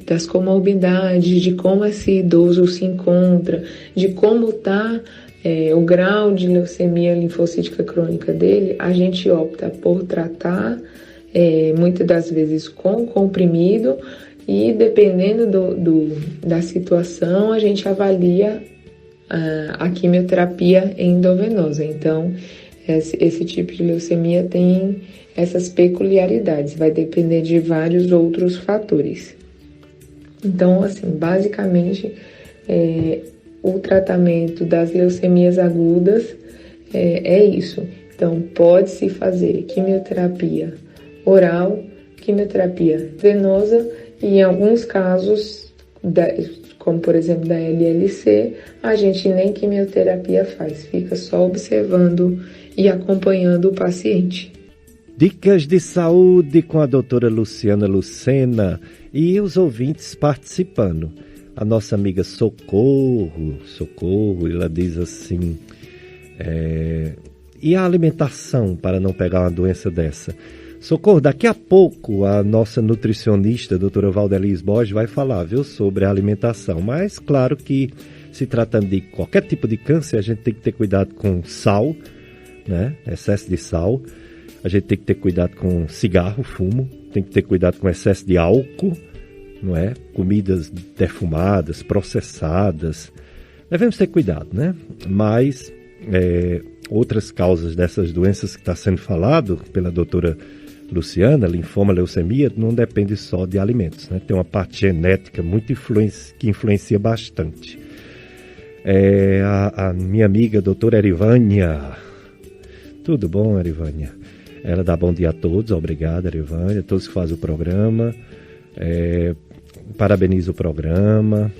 S2: das comorbidades, de como esse idoso se encontra, de como está o grau de leucemia linfocítica crônica dele, a gente opta por tratar, muitas das vezes com comprimido, e dependendo da situação, a gente avalia a quimioterapia endovenosa. Então, esse tipo de leucemia tem essas peculiaridades, vai depender de vários outros fatores. Então, assim, basicamente, o tratamento das leucemias agudas é isso. Então, pode-se fazer quimioterapia oral, quimioterapia venosa, e em alguns casos, como por exemplo da LLC, a gente nem quimioterapia faz, fica só observando e acompanhando o paciente.
S1: Dicas de saúde com a doutora Luciana Lucena e os ouvintes participando. A nossa amiga Socorro, ela diz assim, e a alimentação para não pegar uma doença dessa? Socorro, daqui a pouco a nossa nutricionista, a doutora Valdeliz Borges, vai falar, viu, sobre a alimentação. Mas, claro que se tratando de qualquer tipo de câncer, a gente tem que ter cuidado com sal, né? Excesso de sal. A gente tem que ter cuidado com cigarro, fumo. Tem que ter cuidado com excesso de álcool, não é? Comidas defumadas, processadas. Devemos ter cuidado, né? Mas outras causas dessas doenças que está sendo falado pela doutora Luciana, linfoma, leucemia, não depende só de alimentos, né? Tem uma parte genética muito que influencia bastante. A minha amiga doutora Erivânia. Tudo bom, Erivânia? Ela dá bom dia a todos, obrigado, Erivânia, a todos que fazem o programa. Parabenizo o programa,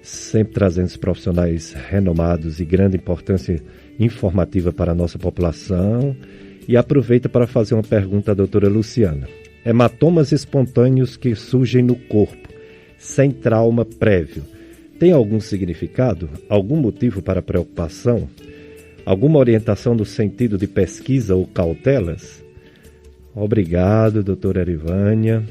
S1: sempre trazendo os profissionais renomados e grande importância informativa para a nossa população. E aproveita para fazer uma pergunta à doutora Luciana. Hematomas espontâneos que surgem no corpo, sem trauma prévio, tem algum significado? Algum motivo para preocupação? Alguma orientação no sentido de pesquisa ou cautelas? Obrigado, doutora Erivânia.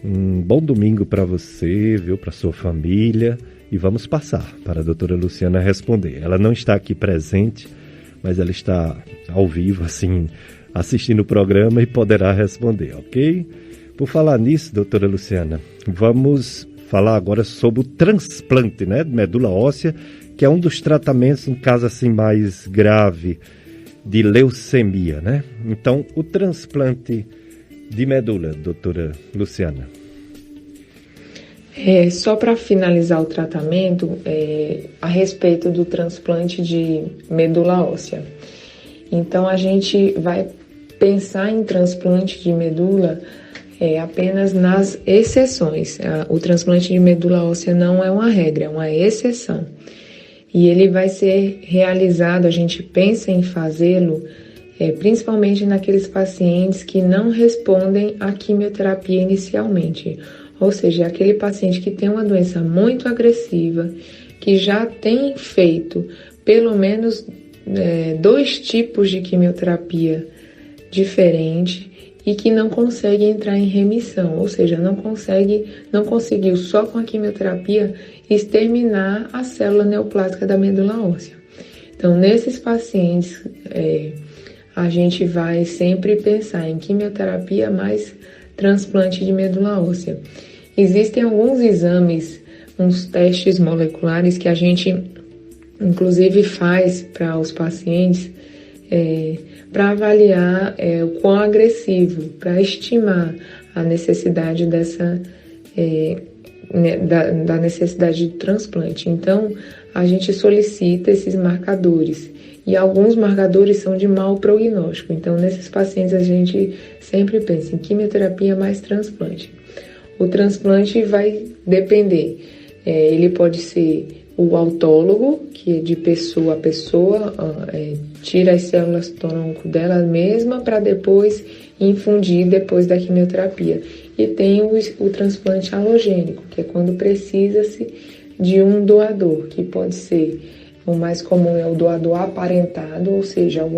S1: Um bom domingo para você, viu, para sua família. E vamos passar para a doutora Luciana responder. Ela não está aqui presente, mas ela está ao vivo, assim, assistindo o programa e poderá responder, ok? Por falar nisso, doutora Luciana, vamos falar agora sobre o transplante, né, de medula óssea, que é um dos tratamentos, um caso assim mais grave de leucemia, né? Então, o transplante de medula, doutora Luciana.
S2: Só para finalizar o tratamento, a respeito do transplante de medula óssea. Então, a gente vai pensar em transplante de medula apenas nas exceções. O transplante de medula óssea não é uma regra, é uma exceção. E ele vai ser realizado, a gente pensa em fazê-lo, principalmente naqueles pacientes que não respondem à quimioterapia inicialmente. Ou seja, aquele paciente que tem uma doença muito agressiva, que já tem feito pelo menos 2 tipos de quimioterapia diferentes e que não consegue entrar em remissão, ou seja, não conseguiu só com a quimioterapia exterminar a célula neoplásica da medula óssea. Então, nesses pacientes, a gente vai sempre pensar em quimioterapia mais transplante de medula óssea. Existem alguns exames, uns testes moleculares que a gente, inclusive, faz para os pacientes para avaliar o quão agressivo, para estimar a necessidade da necessidade de transplante. Então, a gente solicita esses marcadores. E alguns marcadores são de mau prognóstico. Então, nesses pacientes, a gente sempre pensa em quimioterapia mais transplante. O transplante vai depender. Ele pode ser o autólogo, que é de pessoa a pessoa, tira as células do tronco dela mesma para depois infundir depois da quimioterapia. E tem o transplante halogênico, que é quando precisa-se de um doador, que pode ser, o mais comum é o doador aparentado, ou seja,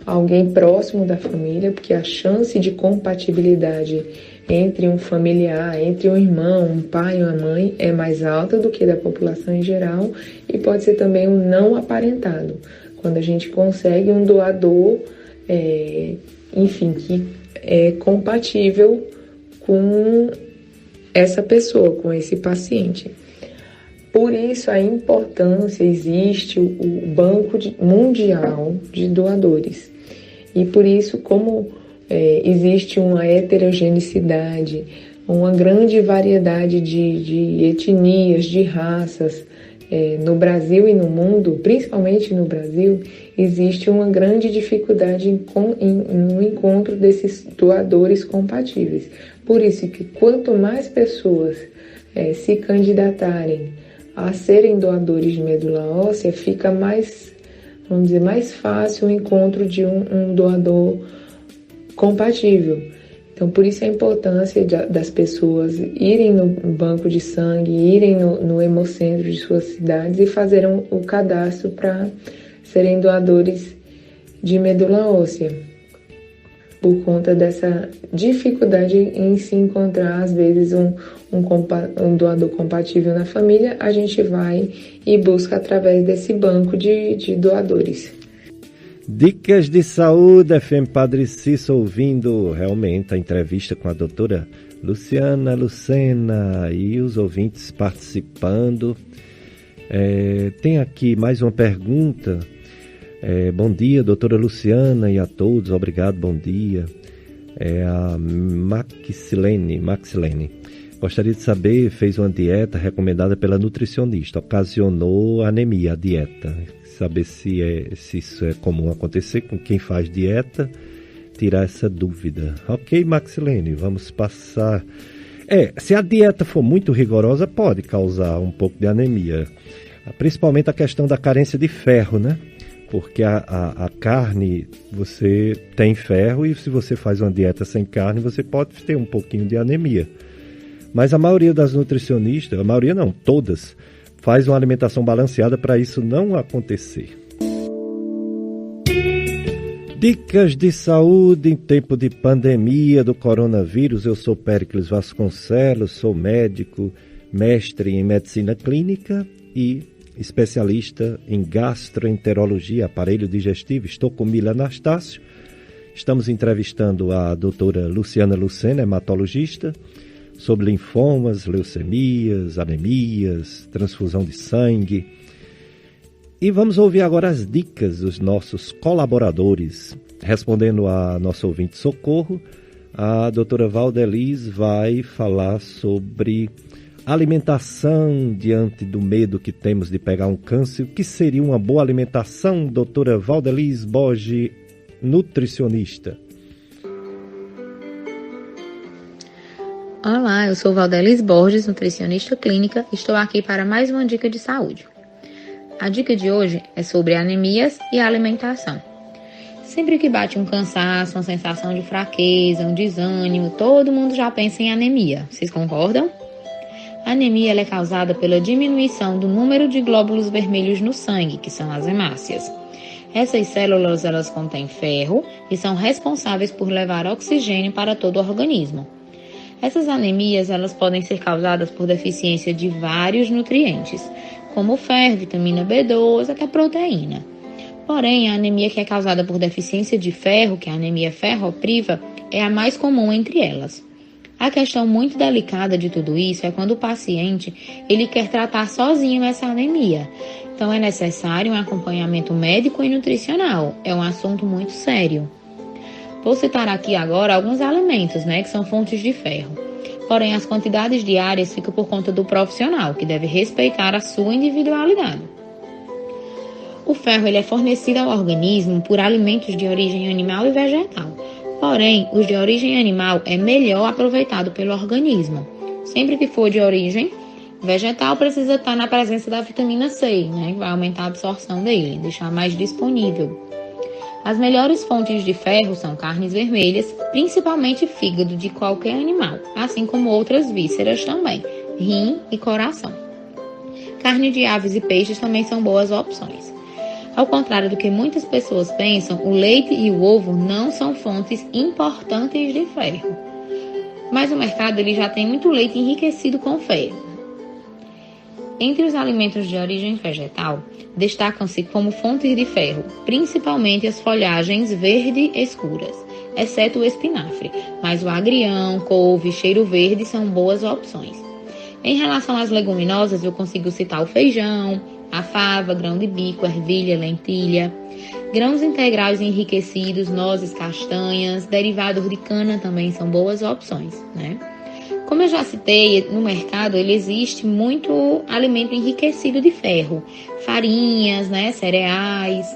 S2: alguém próximo da família, porque a chance de compatibilidade entre um familiar, entre um irmão, um pai e uma mãe é mais alta do que da população em geral, e pode ser também um não aparentado, quando a gente consegue um doador, que é compatível com essa pessoa, com esse paciente. Por isso, a importância, existe o Banco Mundial de Doadores. E por isso, como existe uma heterogeneidade, uma grande variedade de etnias, de raças, no Brasil e no mundo, principalmente no Brasil, existe uma grande dificuldade no encontro desses doadores compatíveis. Por isso que quanto mais pessoas se candidatarem a serem doadores de medula óssea, fica mais fácil o encontro de um doador compatível. Então, por isso a importância das pessoas irem no banco de sangue, irem no hemocentro de suas cidades e fazerem o cadastro para serem doadores de medula óssea. Por conta dessa dificuldade em se encontrar, às vezes, um doador compatível na família, a gente vai e busca através desse banco de doadores.
S1: Dicas de saúde, FM Padre Cícero, ouvindo realmente a entrevista com a doutora Luciana Lucena e os ouvintes participando. Tem aqui mais uma pergunta. Bom dia, doutora Luciana, e a todos, obrigado, bom dia. A Maxilene. Gostaria de saber, fez uma dieta recomendada pela nutricionista, ocasionou anemia, a dieta. Saber se isso é comum acontecer com quem faz dieta, tirar essa dúvida. Ok, Maxilene, vamos passar. Se a dieta for muito rigorosa, pode causar um pouco de anemia. Principalmente a questão da carência de ferro, né? Porque a carne, você tem ferro e se você faz uma dieta sem carne, você pode ter um pouquinho de anemia. Mas a maioria das nutricionistas, a maioria não, todas, faz uma alimentação balanceada para isso não acontecer. Dicas de saúde em tempo de pandemia do coronavírus. Eu sou Péricles Vasconcelos, sou médico, mestre em medicina clínica e especialista em gastroenterologia, aparelho digestivo. Estou com Mila Anastácio. Estamos entrevistando a doutora Luciana Lucena, hematologista, sobre linfomas, leucemias, anemias, transfusão de sangue. E vamos ouvir agora as dicas dos nossos colaboradores. Respondendo a nosso ouvinte Socorro, a doutora Valdeliz vai falar sobre alimentação diante do medo que temos de pegar um câncer. O que seria uma boa alimentação, doutora Valdeliz Borges, nutricionista?
S3: Olá, eu sou Valdeliz Borges, nutricionista clínica. Estou aqui para mais uma dica de saúde. A dica de hoje é sobre anemias e alimentação. Sempre que bate um cansaço, uma sensação de fraqueza, um desânimo, todo mundo já pensa em anemia. Vocês concordam? A anemia ela é causada pela diminuição do número de glóbulos vermelhos no sangue, que são as hemácias. Essas células elas contêm ferro e são responsáveis por levar oxigênio para todo o organismo. Essas anemias elas podem ser causadas por deficiência de vários nutrientes, como o ferro, vitamina B12, até proteína. Porém, a anemia que é causada por deficiência de ferro, que é a anemia ferropriva, é a mais comum entre elas. A questão muito delicada de tudo isso é quando o paciente ele quer tratar sozinho essa anemia. Então, é necessário um acompanhamento médico e nutricional. É um assunto muito sério. Vou citar aqui agora alguns alimentos, que são fontes de ferro. Porém, as quantidades diárias ficam por conta do profissional, que deve respeitar a sua individualidade. O ferro ele é fornecido ao organismo por alimentos de origem animal e vegetal. Porém, os de origem animal é melhor aproveitado pelo organismo. Sempre que for de origem vegetal, precisa estar na presença da vitamina C, que vai aumentar a absorção dele, deixar mais disponível. As melhores fontes de ferro são carnes vermelhas, principalmente fígado de qualquer animal, assim como outras vísceras também, rim e coração. Carne de aves e peixes também são boas opções. Ao contrário do que muitas pessoas pensam, o leite e o ovo não são fontes importantes de ferro. Mas o mercado ele já tem muito leite enriquecido com ferro. Entre os alimentos de origem vegetal, destacam-se como fontes de ferro, principalmente as folhagens verde escuras, exceto o espinafre, mas o agrião, couve, cheiro verde são boas opções. Em relação às leguminosas, eu consigo citar o feijão, a fava, grão de bico, ervilha, lentilha, grãos integrais enriquecidos, nozes, castanhas, derivados de cana também são boas opções, Como eu já citei, no mercado ele existe muito alimento enriquecido de ferro, farinhas, cereais,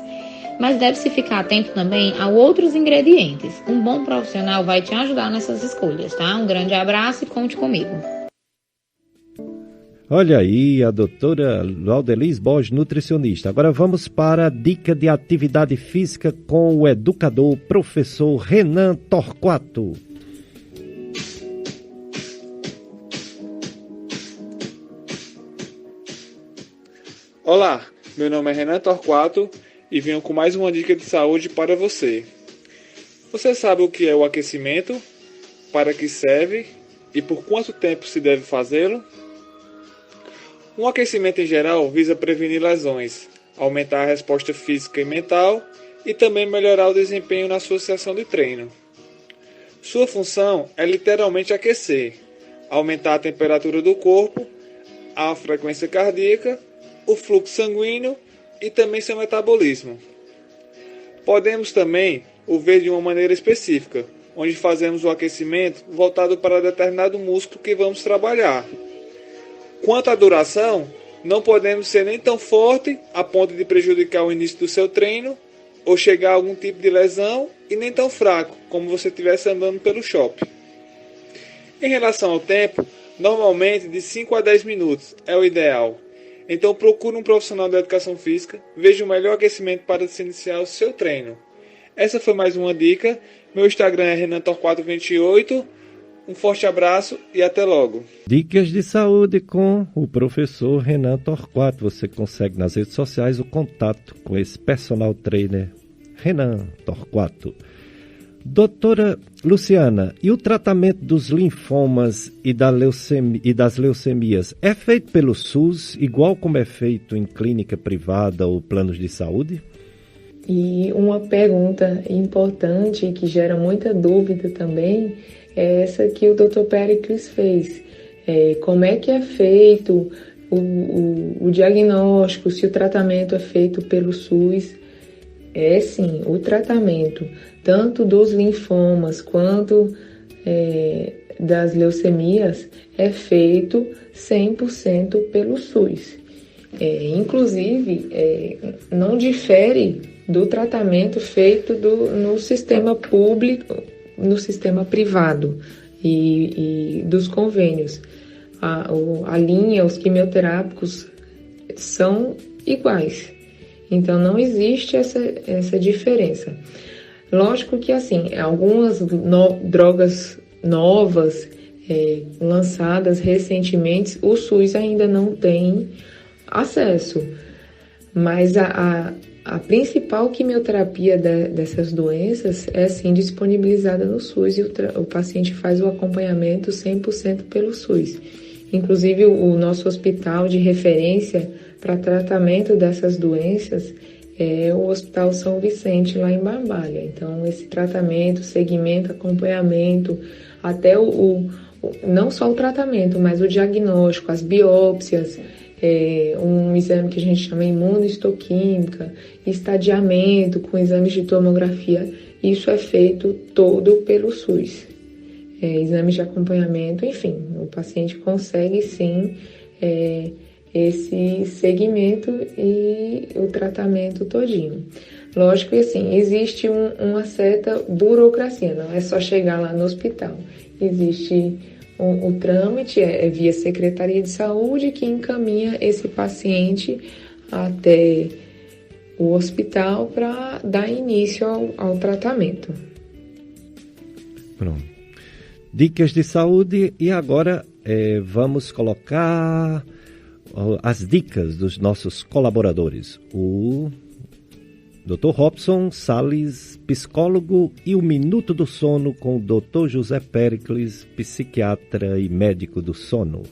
S3: mas deve-se ficar atento também a outros ingredientes. Um bom profissional vai te ajudar nessas escolhas, tá? Um grande abraço e conte comigo.
S1: Olha aí, a doutora Laudelis Borges, nutricionista. Agora vamos para a dica de atividade física com o educador, professor Renan Torquato.
S4: Olá, meu nome é Renan Torquato e venho com mais uma dica de saúde para você. Você sabe o que é o aquecimento? Para que serve? E por quanto tempo se deve fazê-lo? Um aquecimento em geral visa prevenir lesões, aumentar a resposta física e mental e também melhorar o desempenho na sua sessão de treino. Sua função é literalmente aquecer, aumentar a temperatura do corpo, a frequência cardíaca, o fluxo sanguíneo e também seu metabolismo. Podemos também o ver de uma maneira específica, onde fazemos o aquecimento voltado para determinado músculo que vamos trabalhar. Quanto à duração, não podemos ser nem tão forte a ponto de prejudicar o início do seu treino ou chegar a algum tipo de lesão e nem tão fraco, como você estivesse andando pelo shopping. Em relação ao tempo, normalmente de 5 a 10 minutos é o ideal. Então procure um profissional da educação física, veja o melhor aquecimento para se iniciar o seu treino. Essa foi mais uma dica. Meu Instagram é renantorquato28. Um forte abraço e até logo.
S1: Dicas de saúde com o professor Renan Torquato. Você consegue nas redes sociais o contato com esse personal trainer Renan Torquato. Doutora Luciana, e o tratamento dos linfomas e das leucemias é feito pelo SUS, igual como é feito em clínica privada ou planos de saúde?
S2: E uma pergunta importante que gera muita dúvida também é essa que o Dr. Péricles fez. Como é que é feito o diagnóstico, se o tratamento é feito pelo SUS? Sim, o tratamento tanto dos linfomas quanto das leucemias é feito 100% pelo SUS. Inclusive, não difere do tratamento feito no sistema público, no sistema privado e dos convênios. A linha, os quimioterápicos são iguais. Então, não existe essa diferença. Lógico que, assim, algumas drogas novas lançadas recentemente, o SUS ainda não tem acesso. Mas a A principal quimioterapia dessas doenças é sim disponibilizada no SUS e o paciente faz o acompanhamento 100% pelo SUS. Inclusive o nosso hospital de referência para tratamento dessas doenças é o Hospital São Vicente, lá em Barbalha. Então esse tratamento, segmento, acompanhamento, até não só o tratamento, mas o diagnóstico, as biópsias, um exame que a gente chama imunohistoquímica, estadiamento com exames de tomografia, isso é feito todo pelo SUS. Exames de acompanhamento, enfim, o paciente consegue sim esse segmento e o tratamento todinho. Lógico que assim, existe uma certa burocracia, não é só chegar lá no hospital. Existe o trâmite, via Secretaria de Saúde, que encaminha esse paciente até o hospital para dar início ao tratamento.
S1: Pronto. Dicas de saúde e agora vamos colocar as dicas dos nossos colaboradores. O Dr. Robson Salles, psicólogo, e o Minuto do Sono com o Dr. José Péricles, psiquiatra e médico do sono.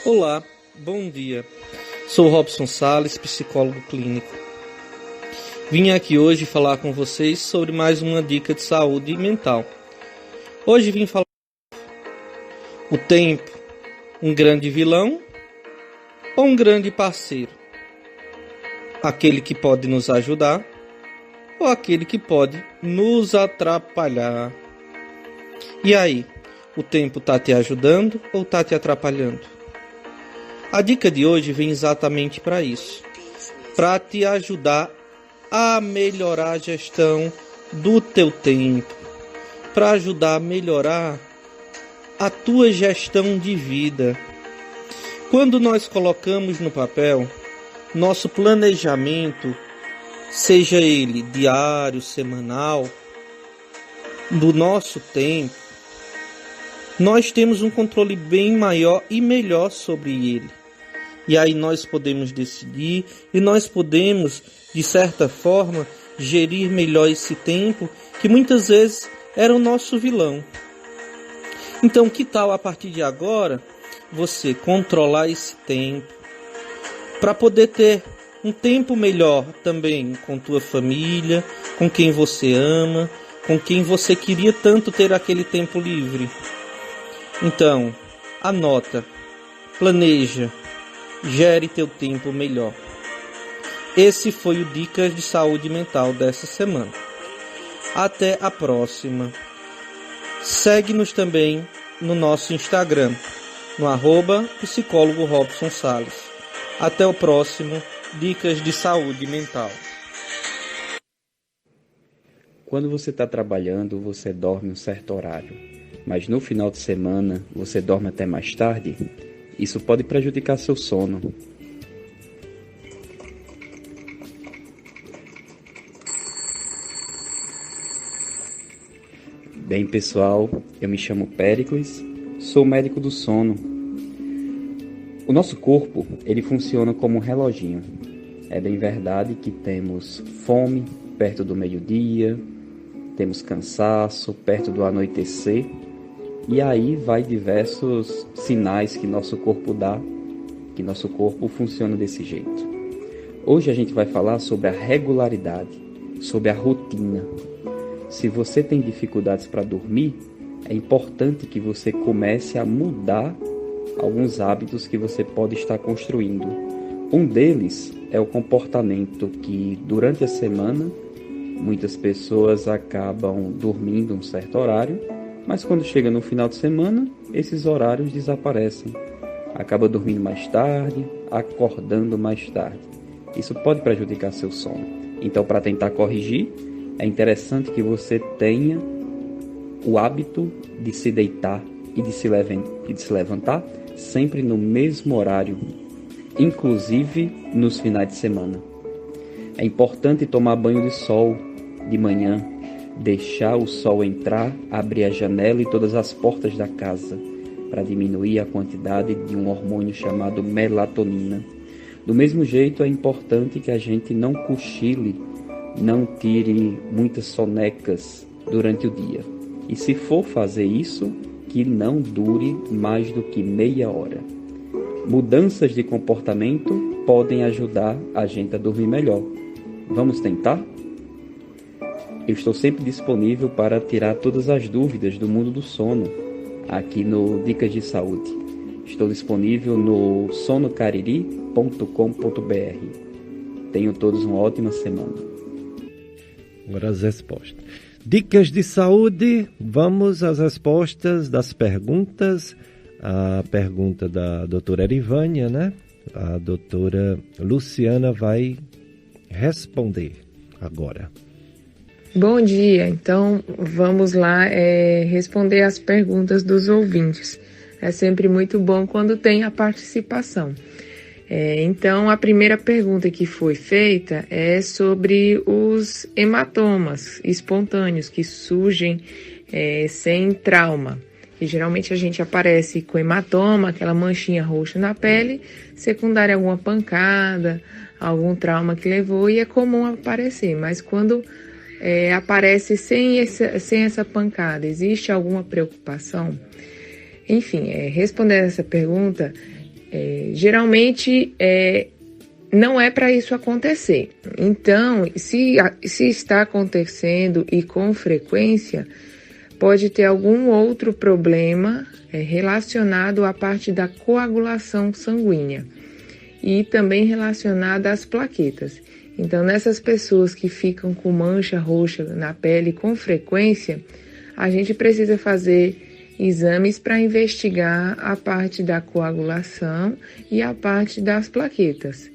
S5: Olá, bom dia. Sou Robson Salles, psicólogo clínico. Vim aqui hoje falar com vocês sobre mais uma dica de saúde mental. Hoje vim falar o tempo, um grande vilão ou um grande parceiro? Aquele que pode nos ajudar ou aquele que pode nos atrapalhar? E aí, o tempo está te ajudando ou está te atrapalhando? A dica de hoje vem exatamente para isso, para te ajudar a melhorar a gestão do teu tempo, para ajudar a melhorar a tua gestão de vida. Quando nós colocamos no papel nosso planejamento, seja ele diário, semanal, do nosso tempo, nós temos um controle bem maior e melhor sobre ele. E aí nós podemos decidir e nós podemos, de certa forma, gerir melhor esse tempo que muitas vezes era o nosso vilão. Então, que tal a partir de agora você controlar esse tempo para poder ter um tempo melhor também com tua família, com quem você ama, com quem você queria tanto ter aquele tempo livre? Então, anota, planeja, gere teu tempo melhor. Esse foi o Dicas de Saúde Mental dessa semana. Até a próxima. Segue-nos também no nosso Instagram, no @psicólogo Robson Salles. Até o próximo Dicas de Saúde Mental.
S6: Quando você está trabalhando, você dorme um certo horário, mas no final de semana você dorme até mais tarde. Isso pode prejudicar seu sono. Bem, pessoal, eu me chamo Péricles, sou médico do sono. O nosso corpo, ele funciona como um reloginho. É bem verdade que temos fome perto do meio-dia, temos cansaço perto do anoitecer, e aí vai diversos sinais que nosso corpo dá, que nosso corpo funciona desse jeito. Hoje a gente vai falar sobre a regularidade, sobre a rotina. Se você tem dificuldades para dormir, é importante que você comece a mudar alguns hábitos que você pode estar construindo. Um deles é o comportamento que, durante a semana, muitas pessoas acabam dormindo um certo horário, mas quando chega no final de semana, esses horários desaparecem. Acaba dormindo mais tarde, acordando mais tarde. Isso pode prejudicar seu sono. Então, para tentar corrigir, é interessante que você tenha o hábito de se deitar e de se levantar sempre no mesmo horário. inclusive nos finais de semana. É importante tomar banho de sol de manhã, deixar o sol entrar, abrir a janela e todas as portas da casa, para diminuir a quantidade de um hormônio chamado melatonina. Do mesmo jeito, é importante que a gente não cochile, não tire muitas sonecas durante o dia. E se for fazer isso, que não dure mais do que meia hora. Mudanças de comportamento podem ajudar a gente a dormir melhor. Vamos tentar? Eu estou sempre disponível para tirar todas as dúvidas do mundo do sono aqui no Dicas de Saúde. Estou disponível no sonocariri.com.br. Tenham todos uma ótima semana.
S1: Agora as respostas. Dicas de saúde, vamos às respostas das perguntas. A pergunta da doutora Erivânia, né? A doutora Luciana vai responder agora.
S2: Bom dia, então vamos lá responder as perguntas dos ouvintes. É sempre muito bom quando tem a participação. Então, a primeira pergunta que foi feita é sobre os hematomas espontâneos que surgem sem trauma. E geralmente a gente aparece com hematoma, aquela manchinha roxa na pele, secundária a alguma pancada, algum trauma que levou, e é comum aparecer. Mas quando aparece sem essa pancada, existe alguma preocupação? Enfim, respondendo essa pergunta, geralmente não é para isso acontecer. Então, se está acontecendo e com frequência, pode ter algum outro problema relacionado à parte da coagulação sanguínea e também relacionado às plaquetas. Então, nessas pessoas que ficam com mancha roxa na pele com frequência, a gente precisa fazer exames para investigar a parte da coagulação e a parte das plaquetas.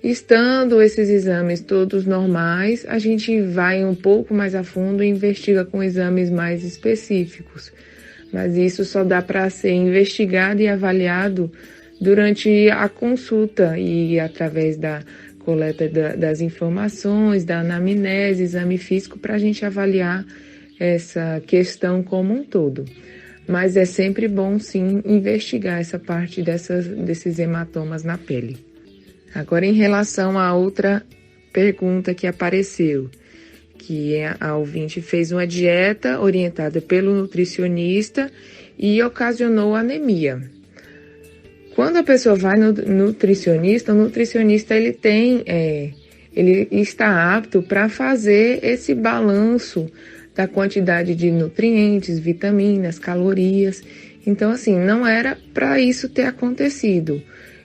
S2: Estando esses exames todos normais, a gente vai um pouco mais a fundo e investiga com exames mais específicos. Mas isso só dá para ser investigado e avaliado durante a consulta e através da coleta das informações, da anamnese, exame físico, para a gente avaliar essa questão como um todo. Mas é sempre bom, sim, investigar essa parte desses hematomas na pele. Agora, em relação à outra pergunta que apareceu, que a ouvinte fez uma dieta orientada pelo nutricionista e ocasionou anemia. Quando a pessoa vai no nutricionista, o nutricionista ele está apto para fazer esse balanço da quantidade de nutrientes, vitaminas, calorias. Então, assim, não era para isso ter acontecido.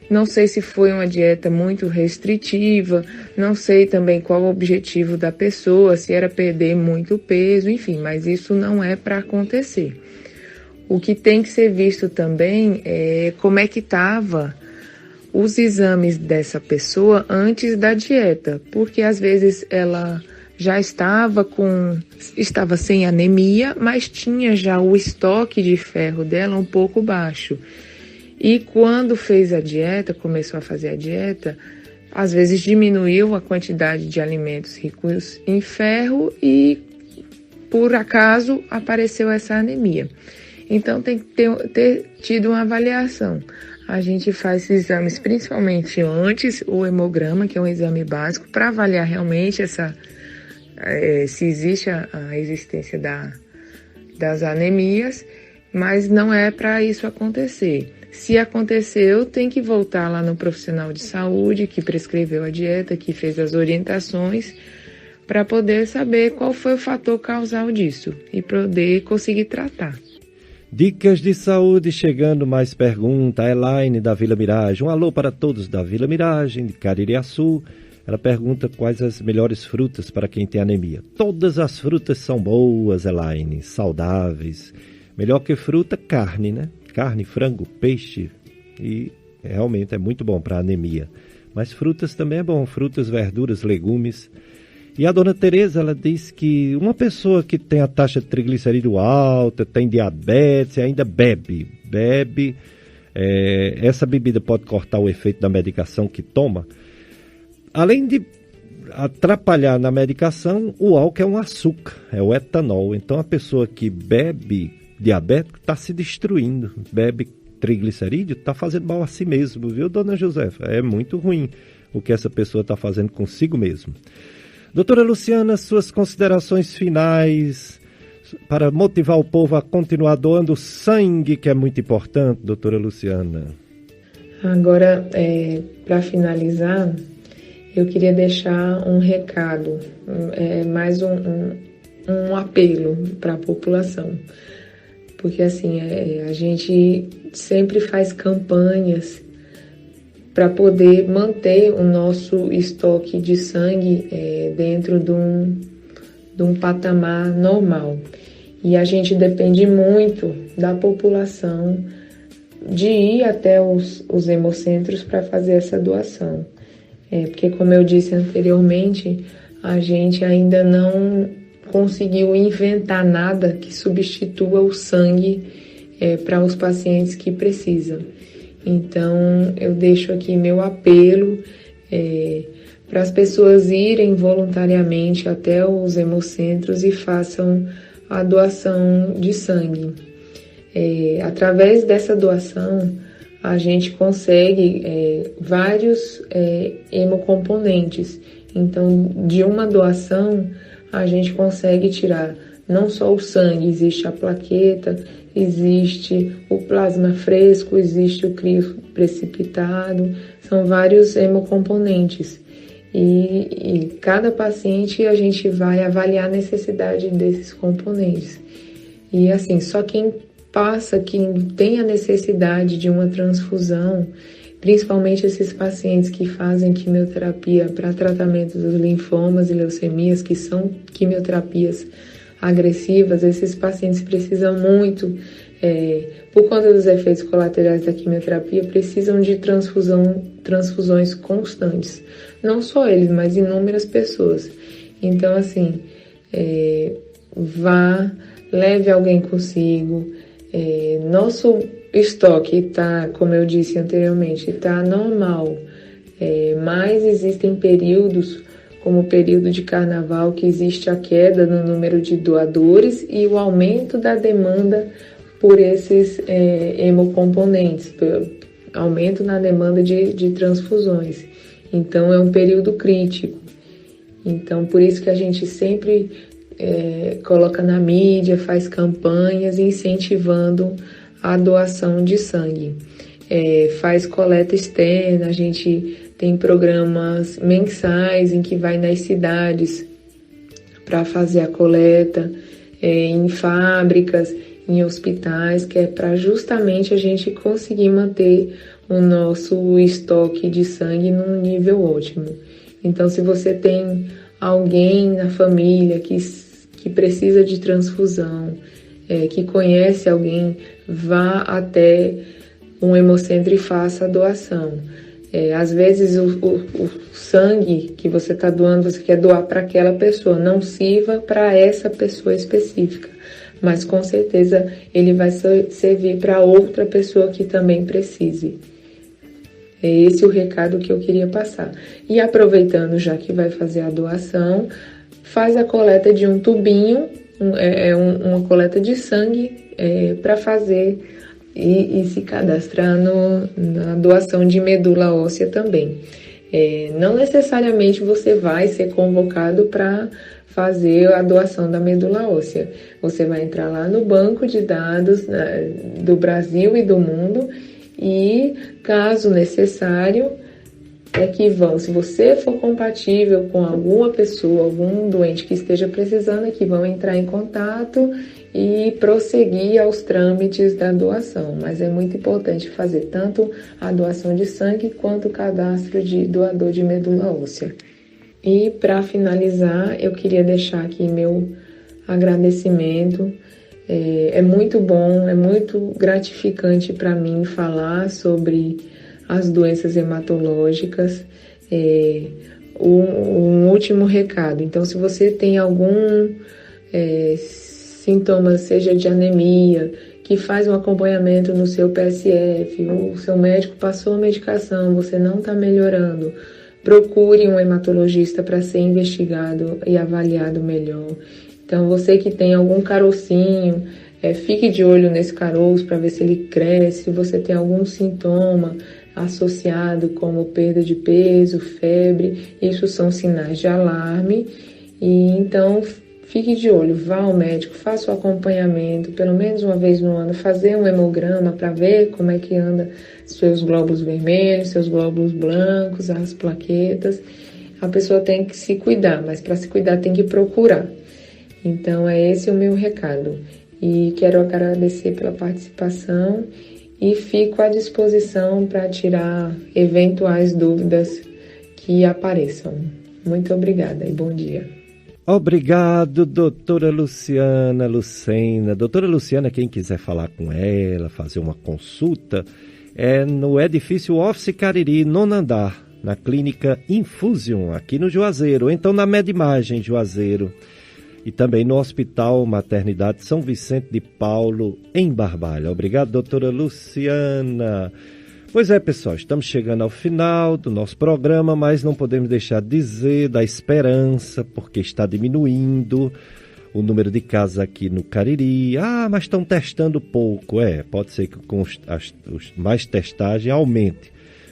S2: Não sei se foi uma dieta muito restritiva, não sei também qual o objetivo da pessoa, se era perder muito peso, enfim, mas isso não é para acontecer. O que tem que ser visto também é como é que estava os exames dessa pessoa antes da dieta, porque às vezes ela já estava sem anemia, mas tinha já o estoque de ferro dela um pouco baixo. E quando fez a dieta, começou a fazer a dieta, às vezes diminuiu a quantidade de alimentos ricos em ferro e, por acaso, apareceu essa anemia. Então, tem que ter tido uma avaliação. A gente faz esses exames, principalmente antes, o hemograma, que é um exame básico, para avaliar realmente se existe a existência das anemias, mas não é para isso acontecer. Se aconteceu, tem que voltar lá no profissional de saúde que prescreveu a dieta, que fez as orientações, para poder saber qual foi o fator causal disso e poder conseguir tratar.
S1: Dicas de saúde, chegando mais pergunta. A Elaine da Vila Miragem. Um alô para todos da Vila Miragem, de Caririaçu. Ela pergunta quais as melhores frutas para quem tem anemia. Todas as frutas são boas, Elaine, saudáveis. Melhor que fruta, carne, né? Carne, frango, peixe. E realmente é muito bom para anemia. Mas frutas também é bom. Frutas, verduras, legumes. E a dona Tereza, ela diz que uma pessoa que tem a taxa de triglicerídeo alta, tem diabetes e ainda bebe Essa bebida pode cortar o efeito da medicação que toma. Além de atrapalhar na medicação, o álcool é um açúcar, é o etanol. Então a pessoa que bebe diabético está se destruindo, bebe triglicerídeo, está fazendo mal a si mesmo, viu, dona Josefa? É muito ruim o que essa pessoa está fazendo consigo mesmo. Doutora Luciana, suas considerações finais para motivar o povo a continuar doando sangue, que é muito importante, doutora Luciana.
S2: Agora, para finalizar, eu queria deixar um recado, mais um apelo para a população. Porque assim, a gente sempre faz campanhas para poder manter o nosso estoque de sangue dentro de um patamar normal. E a gente depende muito da população de ir até os hemocentros para fazer essa doação. Porque, como eu disse anteriormente, a gente ainda não conseguiu inventar nada que substitua o sangue para os pacientes que precisam. Então, eu deixo aqui meu apelo para as pessoas irem voluntariamente até os hemocentros e façam a doação de sangue. Através dessa doação, a gente consegue vários hemocomponentes. Então, de uma doação, a gente consegue tirar não só o sangue, existe a plaqueta, existe o plasma fresco, existe o crio precipitado, são vários hemocomponentes. E cada paciente a gente vai avaliar a necessidade desses componentes. E assim, só quem tem a necessidade de uma transfusão, principalmente esses pacientes que fazem quimioterapia para tratamento dos linfomas e leucemias, que são quimioterapias agressivas, esses pacientes precisam muito, por conta dos efeitos colaterais da quimioterapia, precisam de transfusões constantes. Não só eles, mas inúmeras pessoas. Então, assim, leve alguém consigo. Nosso estoque está, como eu disse anteriormente, está normal, mas existem períodos, como o período de carnaval, que existe a queda no número de doadores e o aumento da demanda por esses hemocomponentes, aumento na demanda de transfusões. Então, é um período crítico. Então, por isso que a gente sempre coloca na mídia, faz campanhas incentivando a doação de sangue. Faz coleta externa, a gente tem programas mensais em que vai nas cidades para fazer a coleta, em fábricas, em hospitais, que é para justamente a gente conseguir manter o nosso estoque de sangue num nível ótimo. Então, se você tem alguém na família que precisa de transfusão, que conhece alguém, vá até um hemocentro e faça a doação. Às vezes o sangue que você está doando, você quer doar para aquela pessoa, não sirva para essa pessoa específica, mas com certeza ele vai servir para outra pessoa que também precise. É esse o recado que eu queria passar. E aproveitando, já que vai fazer a doação, faz a coleta de um tubinho, uma coleta de sangue para fazer e se cadastrar na doação de medula óssea também. Não necessariamente você vai ser convocado para fazer a doação da medula óssea. Você vai entrar lá no banco de dados do Brasil e do mundo e, caso necessário, se você for compatível com alguma pessoa, algum doente que esteja precisando, vão entrar em contato e prosseguir aos trâmites da doação. Mas é muito importante fazer tanto a doação de sangue quanto o cadastro de doador de medula óssea. E para finalizar, eu queria deixar aqui meu agradecimento. É muito bom, é muito gratificante para mim falar sobre as doenças hematológicas. Um último recado. Então, se você tem algum sintoma, seja de anemia, que faz um acompanhamento no seu PSF, o seu médico passou a medicação, você não está melhorando, procure um hematologista para ser investigado e avaliado melhor. Então, você que tem algum carocinho, fique de olho nesse caroço para ver se ele cresce, se você tem algum sintoma associado como perda de peso, febre, isso são sinais de alarme. E então, fique de olho, vá ao médico, faça o acompanhamento, pelo menos uma vez no ano, fazer um hemograma para ver como é que anda seus glóbulos vermelhos, seus glóbulos brancos, as plaquetas. A pessoa tem que se cuidar, mas para se cuidar tem que procurar. Então, esse o meu recado. E quero agradecer pela participação e fico à disposição para tirar eventuais dúvidas que apareçam. Muito obrigada e bom dia.
S1: Obrigado, doutora Luciana Lucena. Doutora Luciana, quem quiser falar com ela, fazer uma consulta, é no edifício Office Cariri, 9º andar, na clínica Infusion, aqui no Juazeiro, ou então na Medimagem Juazeiro. E também no Hospital Maternidade São Vicente de Paulo, em Barbalha. Obrigado, doutora Luciana. Pois é, pessoal, estamos chegando ao final do nosso programa, mas não podemos deixar de dizer da esperança, porque está diminuindo o número de casos aqui no Cariri. Mas estão testando pouco. Pode ser que com mais testagem aumente.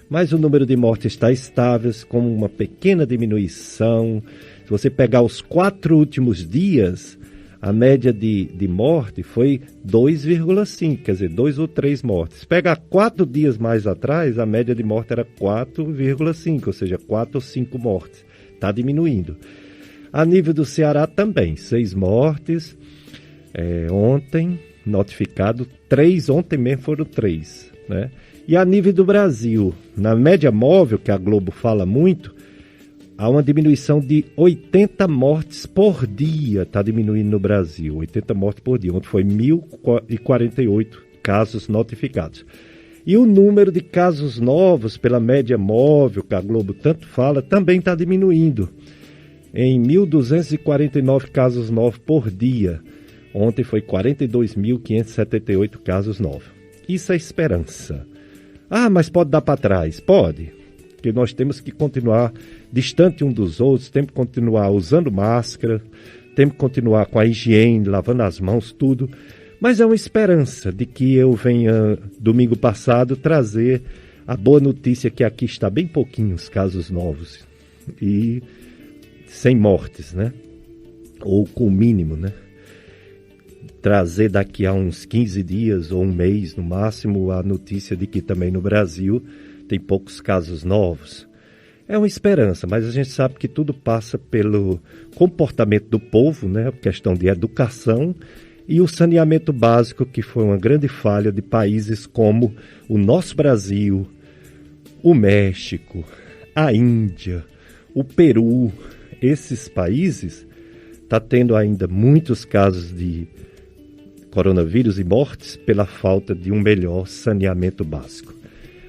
S1: Mas o número de mortes está estável, com uma pequena diminuição. Se você pegar os 4 últimos dias, a média de morte foi 2,5, quer dizer, 2 ou 3 mortes. Se pegar 4 dias mais atrás, a média de morte era 4,5, ou seja, 4 ou 5 mortes. Está diminuindo. A nível do Ceará também, 6 mortes. Ontem, notificado, 3, ontem mesmo foram 3, né? E a nível do Brasil, na média móvel, que a Globo fala muito, há uma diminuição de 80 mortes por dia, está diminuindo no Brasil, 80 mortes por dia. Ontem foi 1.048 casos notificados. E o número de casos novos, pela média móvel, que a Globo tanto fala, também está diminuindo, em 1.249 casos novos por dia. Ontem foi 42.578 casos novos. Isso é esperança. Mas pode dar para trás? Pode, porque nós temos que continuar distante um dos outros, temos que continuar usando máscara, temos que continuar com a higiene, lavando as mãos, tudo. Mas é uma esperança de que eu venha, domingo passado, trazer a boa notícia que aqui está bem pouquinhos casos novos e sem mortes, né? Ou com o mínimo, né? Trazer daqui a uns 15 dias ou um mês, no máximo, a notícia de que também no Brasil tem poucos casos novos. É uma esperança, mas a gente sabe que tudo passa pelo comportamento do povo, né? A questão de educação e o saneamento básico, que foi uma grande falha de países como o nosso Brasil, o México, a Índia, o Peru. Esses países estão tendo ainda muitos casos de coronavírus e mortes pela falta de um melhor saneamento básico.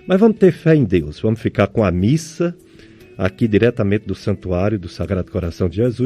S1: Mas vamos ter fé em Deus, vamos ficar com a missa aqui diretamente do Santuário do Sagrado Coração de Jesus.